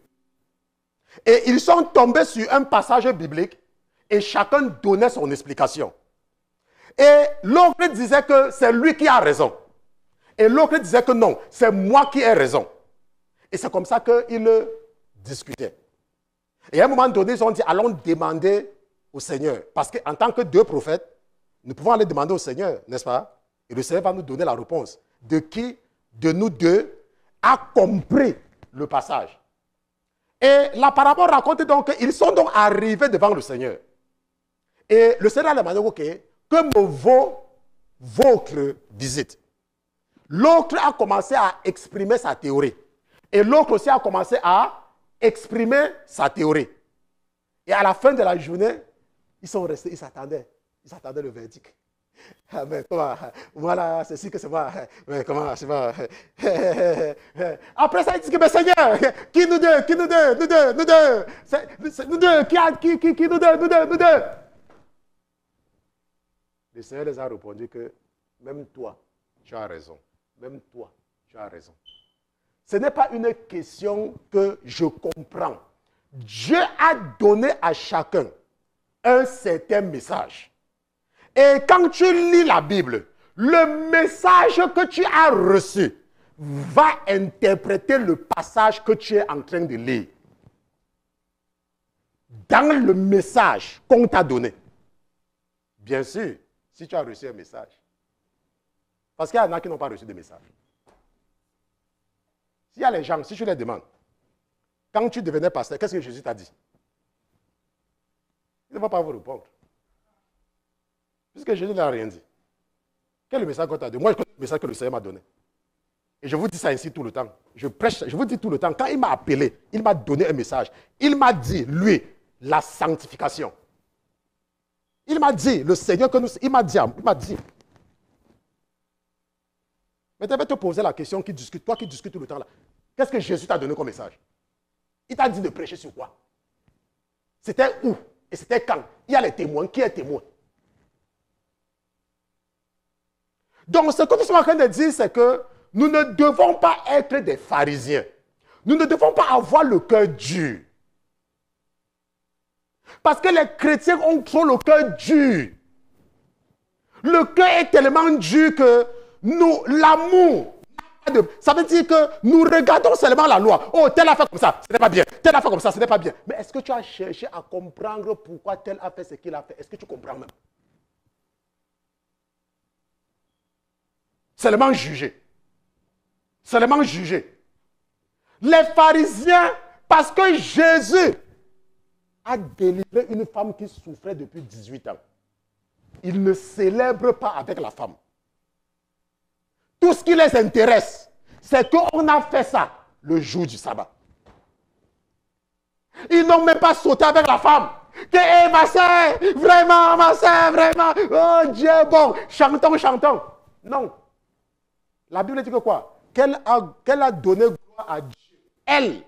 Et ils sont tombés sur un passage biblique et chacun donnait son explication. Et l'autre disait que c'est lui qui a raison. Et l'autre disait que non, c'est moi qui ai raison. Et c'est comme ça qu'ils discutaient. Et à un moment donné, ils ont dit, allons demander au Seigneur. Parce qu'en tant que deux prophètes, nous pouvons aller demander au Seigneur, n'est-ce pas? Et le Seigneur va nous donner la réponse. De qui, de nous deux, a compris le passage. Et la parabole raconte donc qu'ils sont donc arrivés devant le Seigneur. Et le Seigneur a demandé, ok, que me vaut votre visite? L'autre a commencé à exprimer sa théorie. Et l'autre aussi a commencé à exprimer sa théorie. Et à la fin de la journée, ils sont restés, ils s'attendaient le verdict. Ah, mais comment, voilà, c'est sûr que c'est moi. Mais comment, c'est moi. Après ça, ils disent que, mais Seigneur, qui nous deux, nous deux. Nous deux, qui nous deux. Le Seigneur les a répondu que, même toi, tu as raison. Même toi, tu as raison. Ce n'est pas une question que je comprends. Dieu a donné à chacun un certain message. Et quand tu lis la Bible, le message que tu as reçu va interpréter le passage que tu es en train de lire. Dans le message qu'on t'a donné. Bien sûr, si tu as reçu un message, Parce qu'il y en a qui n'ont pas reçu de message. S'il y a les gens, si tu les demandes, quand tu devenais pasteur, qu'est-ce que Jésus t'a dit? Il ne va pas vous répondre. Puisque Jésus n'a rien dit. Quel est le message qu'on t'a donné? Moi, je connais le message que le Seigneur m'a donné. Et je vous dis ça ici tout le temps. Je prêche, je vous dis tout le temps. Quand il m'a appelé, il m'a donné un message. Il m'a dit, lui, la sanctification. Il m'a dit, le Seigneur que nous... Il m'a dit. Mais tu vas te poser la question, toi qui discutes tout le temps là. Qu'est-ce que Jésus t'a donné comme message? Il t'a dit de prêcher sur quoi? C'était où? Et c'était quand? Il y a les témoins. Qui est témoin? Donc, ce que nous sommes en train de dire, c'est que nous ne devons pas être des pharisiens. Nous ne devons pas avoir le cœur dur. Parce que les chrétiens ont trop le cœur dur. Le cœur est tellement dur que nous, l'amour, ça veut dire que nous regardons seulement la loi. Oh, tel a fait comme ça, ce n'est pas bien. Tel a fait comme ça, ce n'est pas bien. Mais est-ce que tu as cherché à comprendre pourquoi tel a fait ce qu'il a fait? Est-ce que tu comprends même? Seulement juger. Seulement juger. Les pharisiens, parce que Jésus a délivré une femme qui souffrait depuis 18 ans. Ils ne célèbrent pas avec la femme. Tout ce qui les intéresse, c'est qu'on a fait ça le jour du sabbat. Ils n'ont même pas sauté avec la femme. Que, ma soeur, vraiment, ma soeur, vraiment, oh Dieu, bon, chantons, chantons. Non. La Bible dit que quoi? Qu'elle a donné gloire à Dieu. Elle,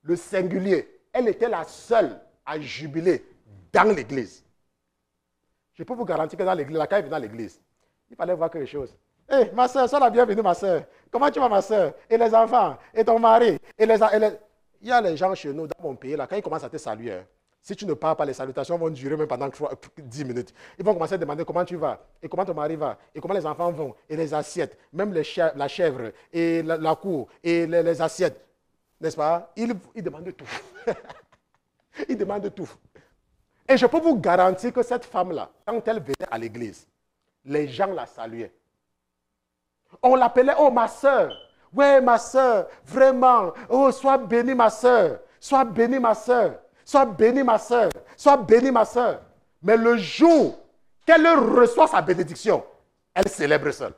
le singulier, elle était la seule à jubiler dans l'église. Je peux vous garantir que dans l'église, quand elle venait dans l'église, il fallait voir quelque chose. Hé, ma soeur, sois la bienvenue, ma soeur. Comment tu vas, ma soeur? Et les enfants? Et ton mari? Il y a les gens chez nous, dans mon pays, là, quand ils commencent à te saluer, hein, si tu ne parles pas, les salutations vont durer même pendant 10 minutes. Ils vont commencer à demander comment tu vas, et comment ton mari va, et comment les enfants vont, et les assiettes, même la chèvre, et la cour, et les assiettes. N'est-ce pas? Ils demandent tout. Ils demandent tout. Et je peux vous garantir que cette femme-là, quand elle venait à l'église, les gens la saluaient. On l'appelait, oh ma soeur, ouais ma soeur, vraiment, oh sois bénie ma soeur, sois bénie ma soeur, sois bénie ma soeur, sois bénie ma soeur. Mais le jour qu'elle reçoit sa bénédiction, elle célèbre seule.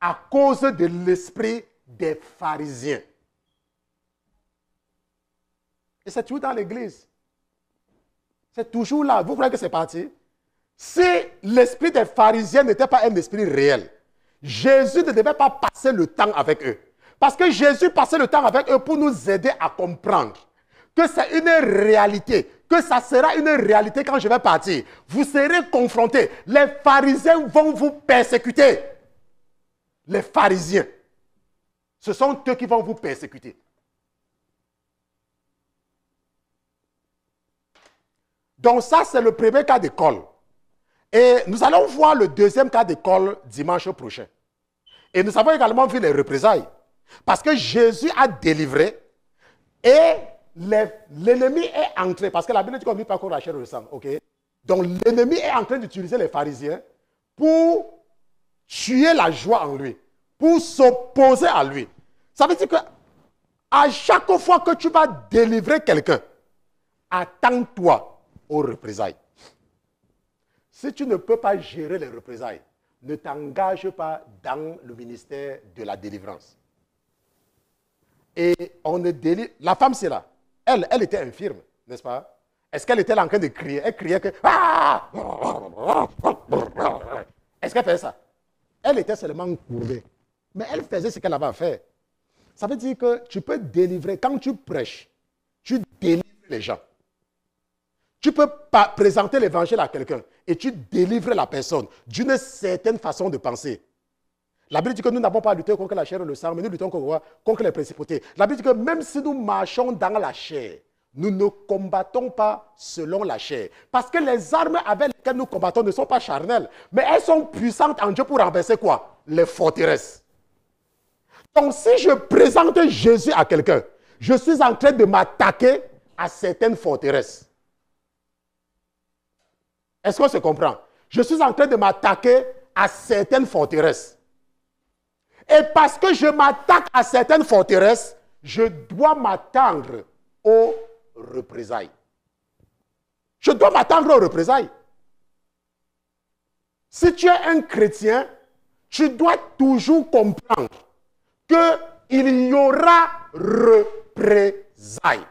À cause de l'esprit des pharisiens. Et c'est toujours dans l'église. C'est toujours là. Vous croyez que c'est parti? Si l'esprit des pharisiens n'était pas un esprit réel, Jésus ne devait pas passer le temps avec eux. Parce que Jésus passait le temps avec eux pour nous aider à comprendre que c'est une réalité, que ça sera une réalité quand je vais partir. Vous serez confrontés. Les pharisiens vont vous persécuter. Les pharisiens, ce sont eux qui vont vous persécuter. Donc ça, c'est le premier cas d'école. Et nous allons voir le deuxième cas d'école dimanche prochain. Et nous avons également vu les représailles. Parce que Jésus a délivré et l'ennemi est entré. Parce que la Bible dit qu'on ne vit pas contre la chair et le sang. Okay? Donc l'ennemi est en train d'utiliser les pharisiens pour tuer la joie en lui. Pour s'opposer à lui. Ça veut dire que à chaque fois que tu vas délivrer quelqu'un, attends-toi aux représailles. Si tu ne peux pas gérer les représailles, ne t'engage pas dans le ministère de la délivrance. Et on ne délivre... La femme, c'est là. Elle était infirme, n'est-ce pas? Est-ce qu'elle était là en train de crier? Elle criait que... Ah! Est-ce qu'elle faisait ça? Elle était seulement courbée. Mais elle faisait ce qu'elle avait à faire. Ça veut dire que tu peux délivrer. Quand tu prêches, tu délivres les gens. Tu peux pas présenter l'évangile à quelqu'un et tu délivres la personne d'une certaine façon de penser. La Bible dit que nous n'avons pas à lutter contre la chair et le sang, mais nous luttons contre les principautés. La Bible dit que même si nous marchons dans la chair, nous ne combattons pas selon la chair. Parce que les armes avec lesquelles nous combattons ne sont pas charnelles, mais elles sont puissantes en Dieu pour renverser quoi? Les forteresses. Donc si je présente Jésus à quelqu'un, je suis en train de m'attaquer à certaines forteresses. Est-ce qu'on se comprend? je suis en train de m'attaquer à certaines forteresses. Et parce que je m'attaque à certaines forteresses, je dois m'attendre aux représailles. Je dois m'attendre aux représailles. Si tu es un chrétien, tu dois toujours comprendre qu'il y aura représailles.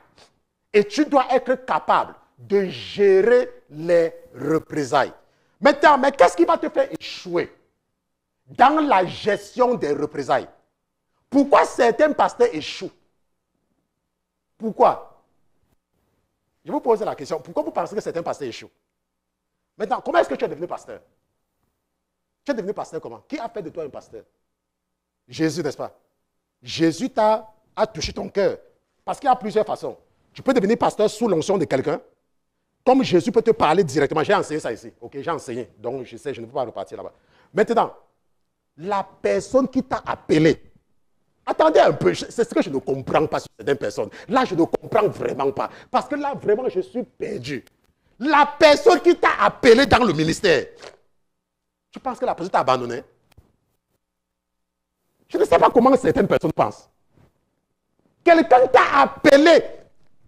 Et tu dois être capable de gérer les représailles. Maintenant, mais qu'est-ce qui va te faire échouer dans la gestion des représailles? Pourquoi certains pasteurs échouent? Pourquoi? Je vous pose la question. Pourquoi vous pensez que certains pasteurs échouent? Maintenant, comment est-ce que tu es devenu pasteur? Tu es devenu pasteur comment? Qui a fait de toi un pasteur? Jésus, n'est-ce pas? Jésus a touché ton cœur. Parce qu'il y a plusieurs façons. Tu peux devenir pasteur sous l'onction de quelqu'un. Comme Jésus peut te parler directement. J'ai enseigné ça ici. Ok, j'ai enseigné. Donc, je sais, je ne peux pas repartir là-bas. Maintenant, la personne qui t'a appelé. Attendez un peu. C'est ce que je ne comprends pas sur certaines personnes. Là, je ne comprends vraiment pas. Parce que là, vraiment, je suis perdu. La personne qui t'a appelé dans le ministère. Tu penses que la personne t'a abandonné? Je ne sais pas comment certaines personnes pensent. Quelqu'un t'a appelé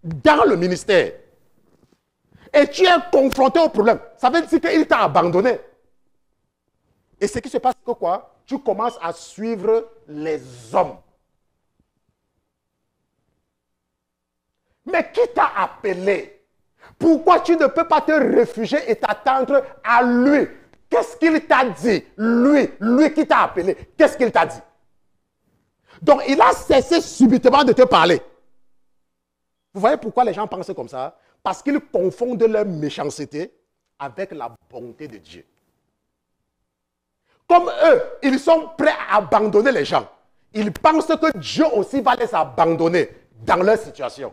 dans le ministère et tu es confronté au problème. Ça veut dire qu'il t'a abandonné. Et ce qui se passe, c'est que quoi? Tu commences à suivre les hommes. Mais qui t'a appelé? Pourquoi tu ne peux pas te réfugier et t'attendre à lui? Qu'est-ce qu'il t'a dit? Lui qui t'a appelé, qu'est-ce qu'il t'a dit? Donc, il a cessé subitement de te parler. Vous voyez pourquoi les gens pensent comme ça? Parce qu'ils confondent leur méchanceté avec la bonté de Dieu. Comme eux, ils sont prêts à abandonner les gens. Ils pensent que Dieu aussi va les abandonner dans leur situation.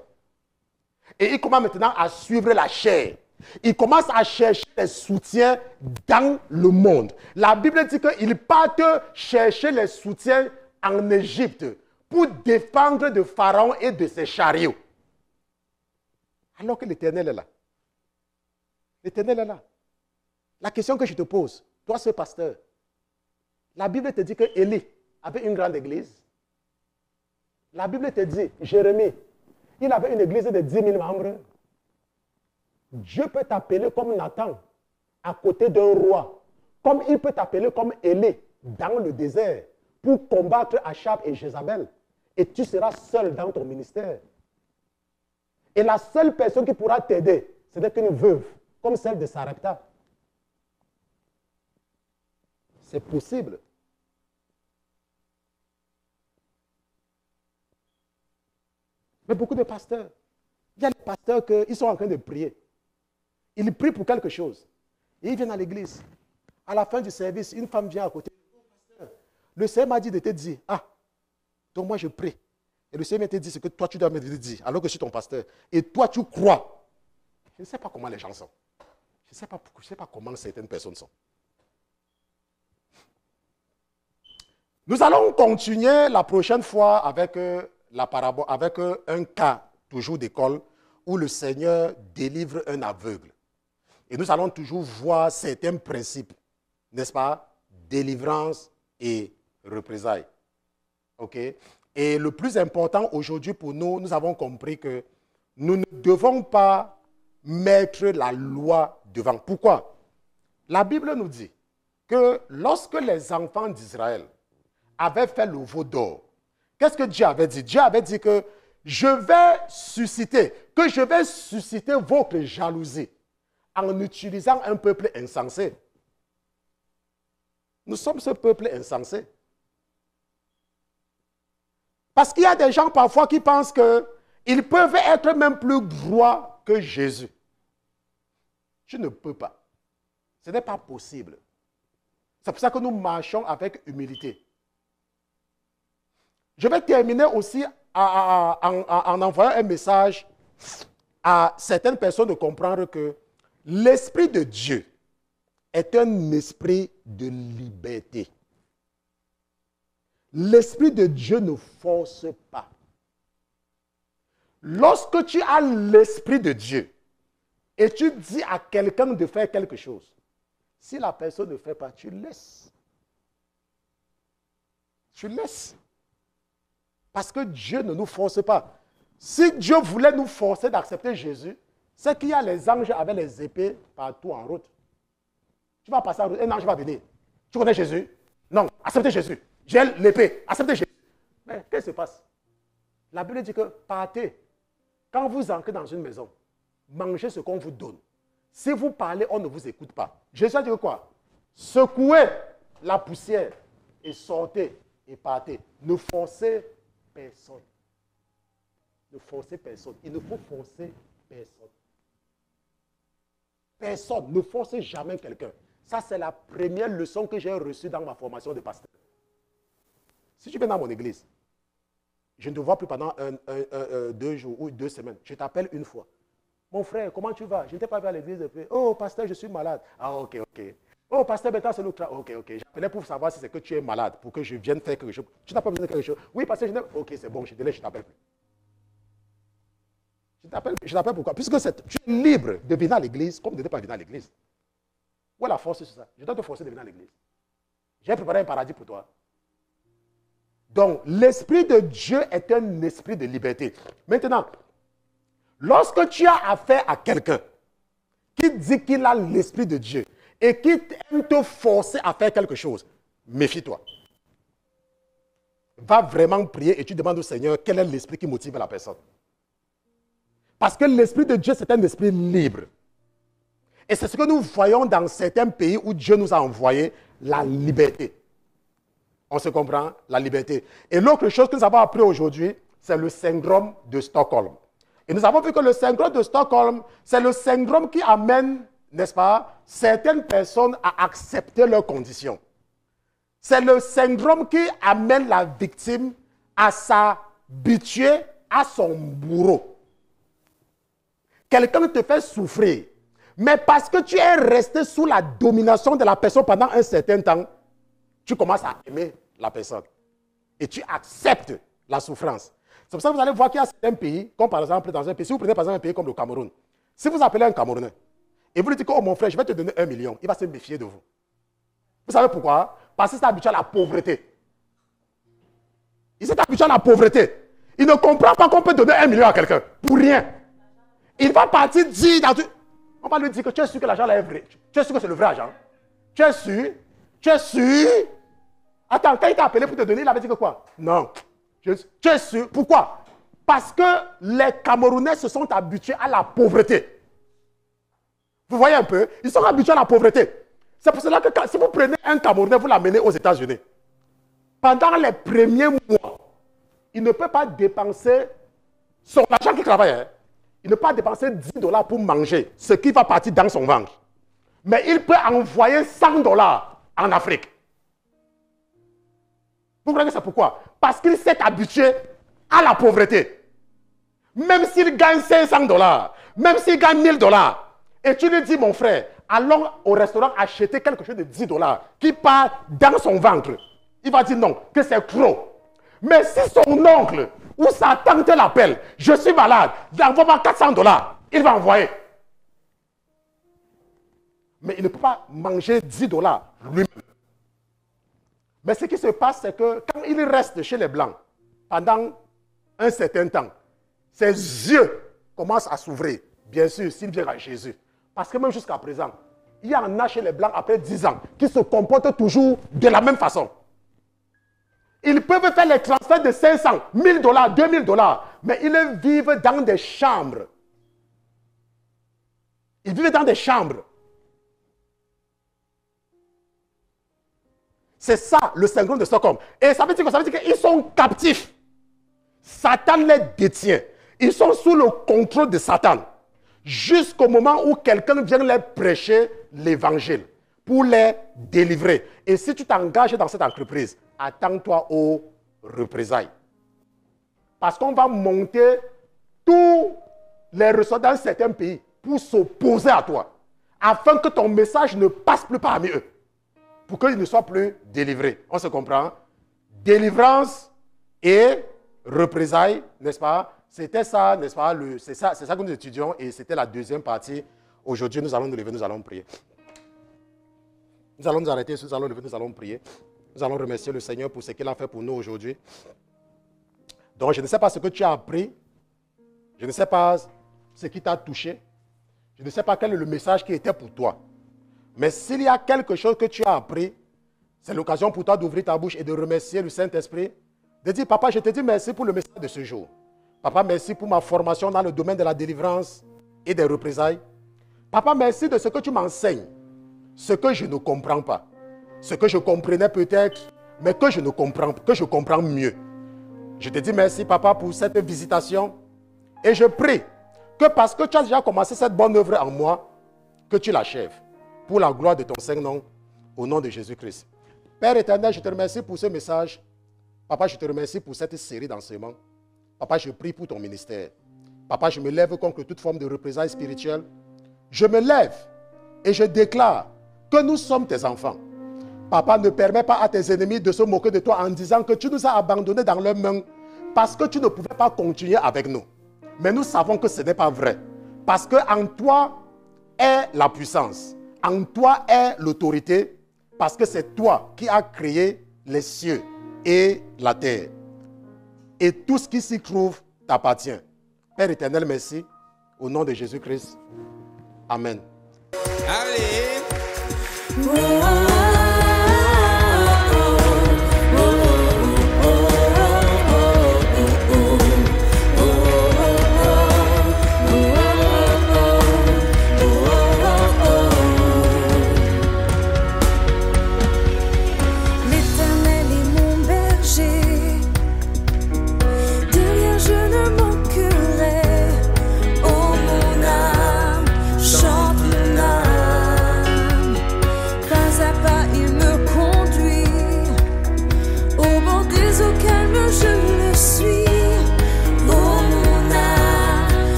Et ils commencent maintenant à suivre la chair. Ils commencent à chercher les soutiens dans le monde. La Bible dit qu'ils partent chercher les soutiens en Égypte pour défendre de Pharaon et de ses chariots. Alors que l'Éternel est là. L'Éternel est là. La question que je te pose, toi ce pasteur, la Bible te dit que Élie avait une grande église. La Bible te dit, Jérémie, il avait une église de 10 000 membres. Dieu peut t'appeler comme Nathan, à côté d'un roi. Comme il peut t'appeler comme Élie, dans le désert, pour combattre Achab et Jézabel. Et tu seras seul dans ton ministère. Et la seule personne qui pourra t'aider, ce n'est qu'une veuve, comme celle de Sarepta. C'est possible. Mais beaucoup de pasteurs, il y a des pasteurs qui sont en train de prier. Ils prient pour quelque chose. Et ils viennent à l'église. À la fin du service, une femme vient à côté. Le Seigneur m'a dit de te dire, donc moi je prie. Et le Seigneur te dit ce que toi tu dois me dire, alors que je suis ton pasteur. Et toi tu crois. Je ne sais pas comment les gens sont. Je ne sais pas comment certaines personnes sont. Nous allons continuer la prochaine fois avec la parabole, avec un cas toujours d'école où le Seigneur délivre un aveugle. Et nous allons toujours voir certains principes, n'est-ce pas? Délivrance et représailles. OK? Et le plus important aujourd'hui pour nous, nous avons compris que nous ne devons pas mettre la loi devant. Pourquoi? La Bible nous dit que lorsque les enfants d'Israël avaient fait le veau d'or, qu'est-ce que Dieu avait dit? Dieu avait dit que je vais susciter votre jalousie en utilisant un peuple insensé. Nous sommes ce peuple insensé. Parce qu'il y a des gens parfois qui pensent qu'ils peuvent être même plus droits que Jésus. Tu ne peux pas. Ce n'est pas possible. C'est pour ça que nous marchons avec humilité. Je vais terminer aussi en envoyant un message à certaines personnes de comprendre que l'Esprit de Dieu est un esprit de liberté. L'Esprit de Dieu ne force pas. Lorsque tu as l'Esprit de Dieu et tu dis à quelqu'un de faire quelque chose, Si la personne ne fait pas, tu laisses. Tu laisses. Parce que Dieu ne nous force pas. Si Dieu voulait nous forcer d'accepter Jésus, c'est qu'il y a les anges avec les épées partout en route. Tu vas passer en route, un ange va venir. Tu connais Jésus? Non, acceptez Jésus. J'ai l'épée, acceptez Jésus. Mais qu'est-ce qui se passe? La Bible dit que partez. Quand vous entrez dans une maison, mangez ce qu'on vous donne. Si vous parlez, on ne vous écoute pas. Jésus a dit quoi? Secouez la poussière et sortez et partez. Ne forcez personne. Ne forcez personne. Il ne faut forcer personne. Personne. Ne forcez jamais quelqu'un. Ça, c'est la première leçon que j'ai reçue dans ma formation de pasteur. Si tu viens dans mon église, je ne te vois plus pendant 2 jours ou 2 semaines. Je t'appelle une fois. Mon frère, comment tu vas? Je ne t'ai pas vu à l'église depuis. Oh, pasteur, je suis malade. Ah, ok. Oh, pasteur, maintenant c'est l'autre. Ok. J'appelais pour savoir si c'est que tu es malade, pour que je vienne faire quelque chose. Tu n'as pas besoin de quelque chose? Oui, pasteur, je n'ai. Ok, c'est bon, je te laisse, je t'appelle plus. Je t'appelle pourquoi? Puisque tu es libre de venir à l'église comme de ne pas venir à l'église. Où est la force sur ça? Je dois te forcer de venir à l'église. J'ai préparé un paradis pour toi. Donc, l'Esprit de Dieu est un esprit de liberté. Maintenant, lorsque tu as affaire à quelqu'un qui dit qu'il a l'Esprit de Dieu et qui aime te forcer à faire quelque chose, méfie-toi. Va vraiment prier et tu demandes au Seigneur quel est l'esprit qui motive la personne. Parce que l'Esprit de Dieu, c'est un esprit libre. Et c'est ce que nous voyons dans certains pays où Dieu nous a envoyé, la liberté. On se comprend? La liberté. Et l'autre chose que nous avons appris aujourd'hui, c'est le syndrome de Stockholm. Et nous avons vu que le syndrome de Stockholm, c'est le syndrome qui amène, n'est-ce pas, certaines personnes à accepter leurs conditions. C'est le syndrome qui amène la victime à s'habituer à son bourreau. Quelqu'un te fait souffrir, mais parce que tu es resté sous la domination de la personne pendant un certain temps, tu commences à aimer la personne. Et tu acceptes la souffrance. C'est pour ça que vous allez voir qu'il y a certains pays, comme par exemple dans un pays, si vous prenez par exemple un pays comme le Cameroun, si vous appelez un Camerounais, et vous lui dites que, oh mon frère, je vais te donner 1 million, il va se méfier de vous. Vous savez pourquoi? Parce qu'il s'est habitué à la pauvreté. Il s'est habitué à la pauvreté. Il ne comprend pas qu'on peut donner 1 million à quelqu'un, pour rien. Il va partir dire, on va lui dire que tu es sûr que l'argent là est vrai. Tu es sûr que c'est le vrai argent. Tu es sûr? Tu es sûr? Attends, quand il t'a appelé pour te donner, il avait dit que quoi? Non. Tu es sûr? Pourquoi? Parce que les Camerounais se sont habitués à la pauvreté. Vous voyez un peu? Ils sont habitués à la pauvreté. C'est pour cela que si vous prenez un Camerounais, vous l'amenez aux États-Unis, pendant les premiers mois, il ne peut pas dépenser son argent qu'il travaille. Hein? Il ne peut pas dépenser $10 pour manger, ce qui va partir dans son ventre. Mais il peut envoyer $100 en Afrique. Vous comprenez c'est pourquoi? Parce qu'il s'est habitué à la pauvreté. Même s'il gagne $500, même s'il gagne $1000, et tu lui dis, mon frère, allons au restaurant acheter quelque chose de $10 qui part dans son ventre. Il va dire non, que c'est trop. Mais si son oncle ou sa tante l'appelle, je suis malade, envoie-moi $400, il va envoyer. Mais il ne peut pas manger $10 lui-même. Mais ce qui se passe, c'est que quand il reste chez les Blancs, pendant un certain temps, ses yeux commencent à s'ouvrir. Bien sûr, s'il vient à Jésus. Parce que même jusqu'à présent, il y en a chez les Blancs après 10 ans qui se comportent toujours de la même façon. Ils peuvent faire les transferts de $500, $1000, $2000, mais ils vivent dans des chambres. Ils vivent dans des chambres. C'est ça le syndrome de Stockholm. Et ça veut dire qu'ils sont captifs. Satan les détient. Ils sont sous le contrôle de Satan. Jusqu'au moment où quelqu'un vient les prêcher l'évangile pour les délivrer. Et si tu t'engages dans cette entreprise, attends-toi aux représailles. Parce qu'on va monter tous les ressorts dans certains pays pour s'opposer à toi, afin que ton message ne passe plus parmi eux, pour qu'ils ne soient plus délivrés. On se comprend? Délivrance et représailles, n'est-ce pas? C'était ça, n'est-ce pas? C'est ça que nous étudions et c'était la deuxième partie. Aujourd'hui, nous allons nous lever, nous allons prier. Nous allons nous arrêter, nous allons lever, nous allons prier. Nous allons remercier le Seigneur pour ce qu'il a fait pour nous aujourd'hui. Donc, je ne sais pas ce que tu as appris. Je ne sais pas ce qui t'a touché. Je ne sais pas quel est le message qui était pour toi. Mais s'il y a quelque chose que tu as appris, c'est l'occasion pour toi d'ouvrir ta bouche et de remercier le Saint-Esprit. De dire, papa, je te dis merci pour le message de ce jour. Papa, merci pour ma formation dans le domaine de la délivrance et des représailles. Papa, merci de ce que tu m'enseignes. Ce que je ne comprends pas. Ce que je comprenais peut-être, mais que je comprends mieux. Je te dis merci, papa, pour cette visitation. Et je prie que parce que tu as déjà commencé cette bonne œuvre en moi, que tu l'achèves. Pour la gloire de ton Saint-Nom, au nom de Jésus-Christ. Père éternel, je te remercie pour ce message. Papa, je te remercie pour cette série d'enseignements. Papa, je prie pour ton ministère. Papa, je me lève contre toute forme de représailles spirituelles. Je me lève et je déclare que nous sommes tes enfants. Papa, ne permets pas à tes ennemis de se moquer de toi en disant que tu nous as abandonnés dans leurs mains parce que tu ne pouvais pas continuer avec nous. Mais nous savons que ce n'est pas vrai. Parce qu'en toi est la puissance. En toi est l'autorité. Parce que c'est toi qui as créé les cieux et la terre. Et tout ce qui s'y trouve t'appartient. Père éternel, merci. Au nom de Jésus-Christ. Amen. Allez.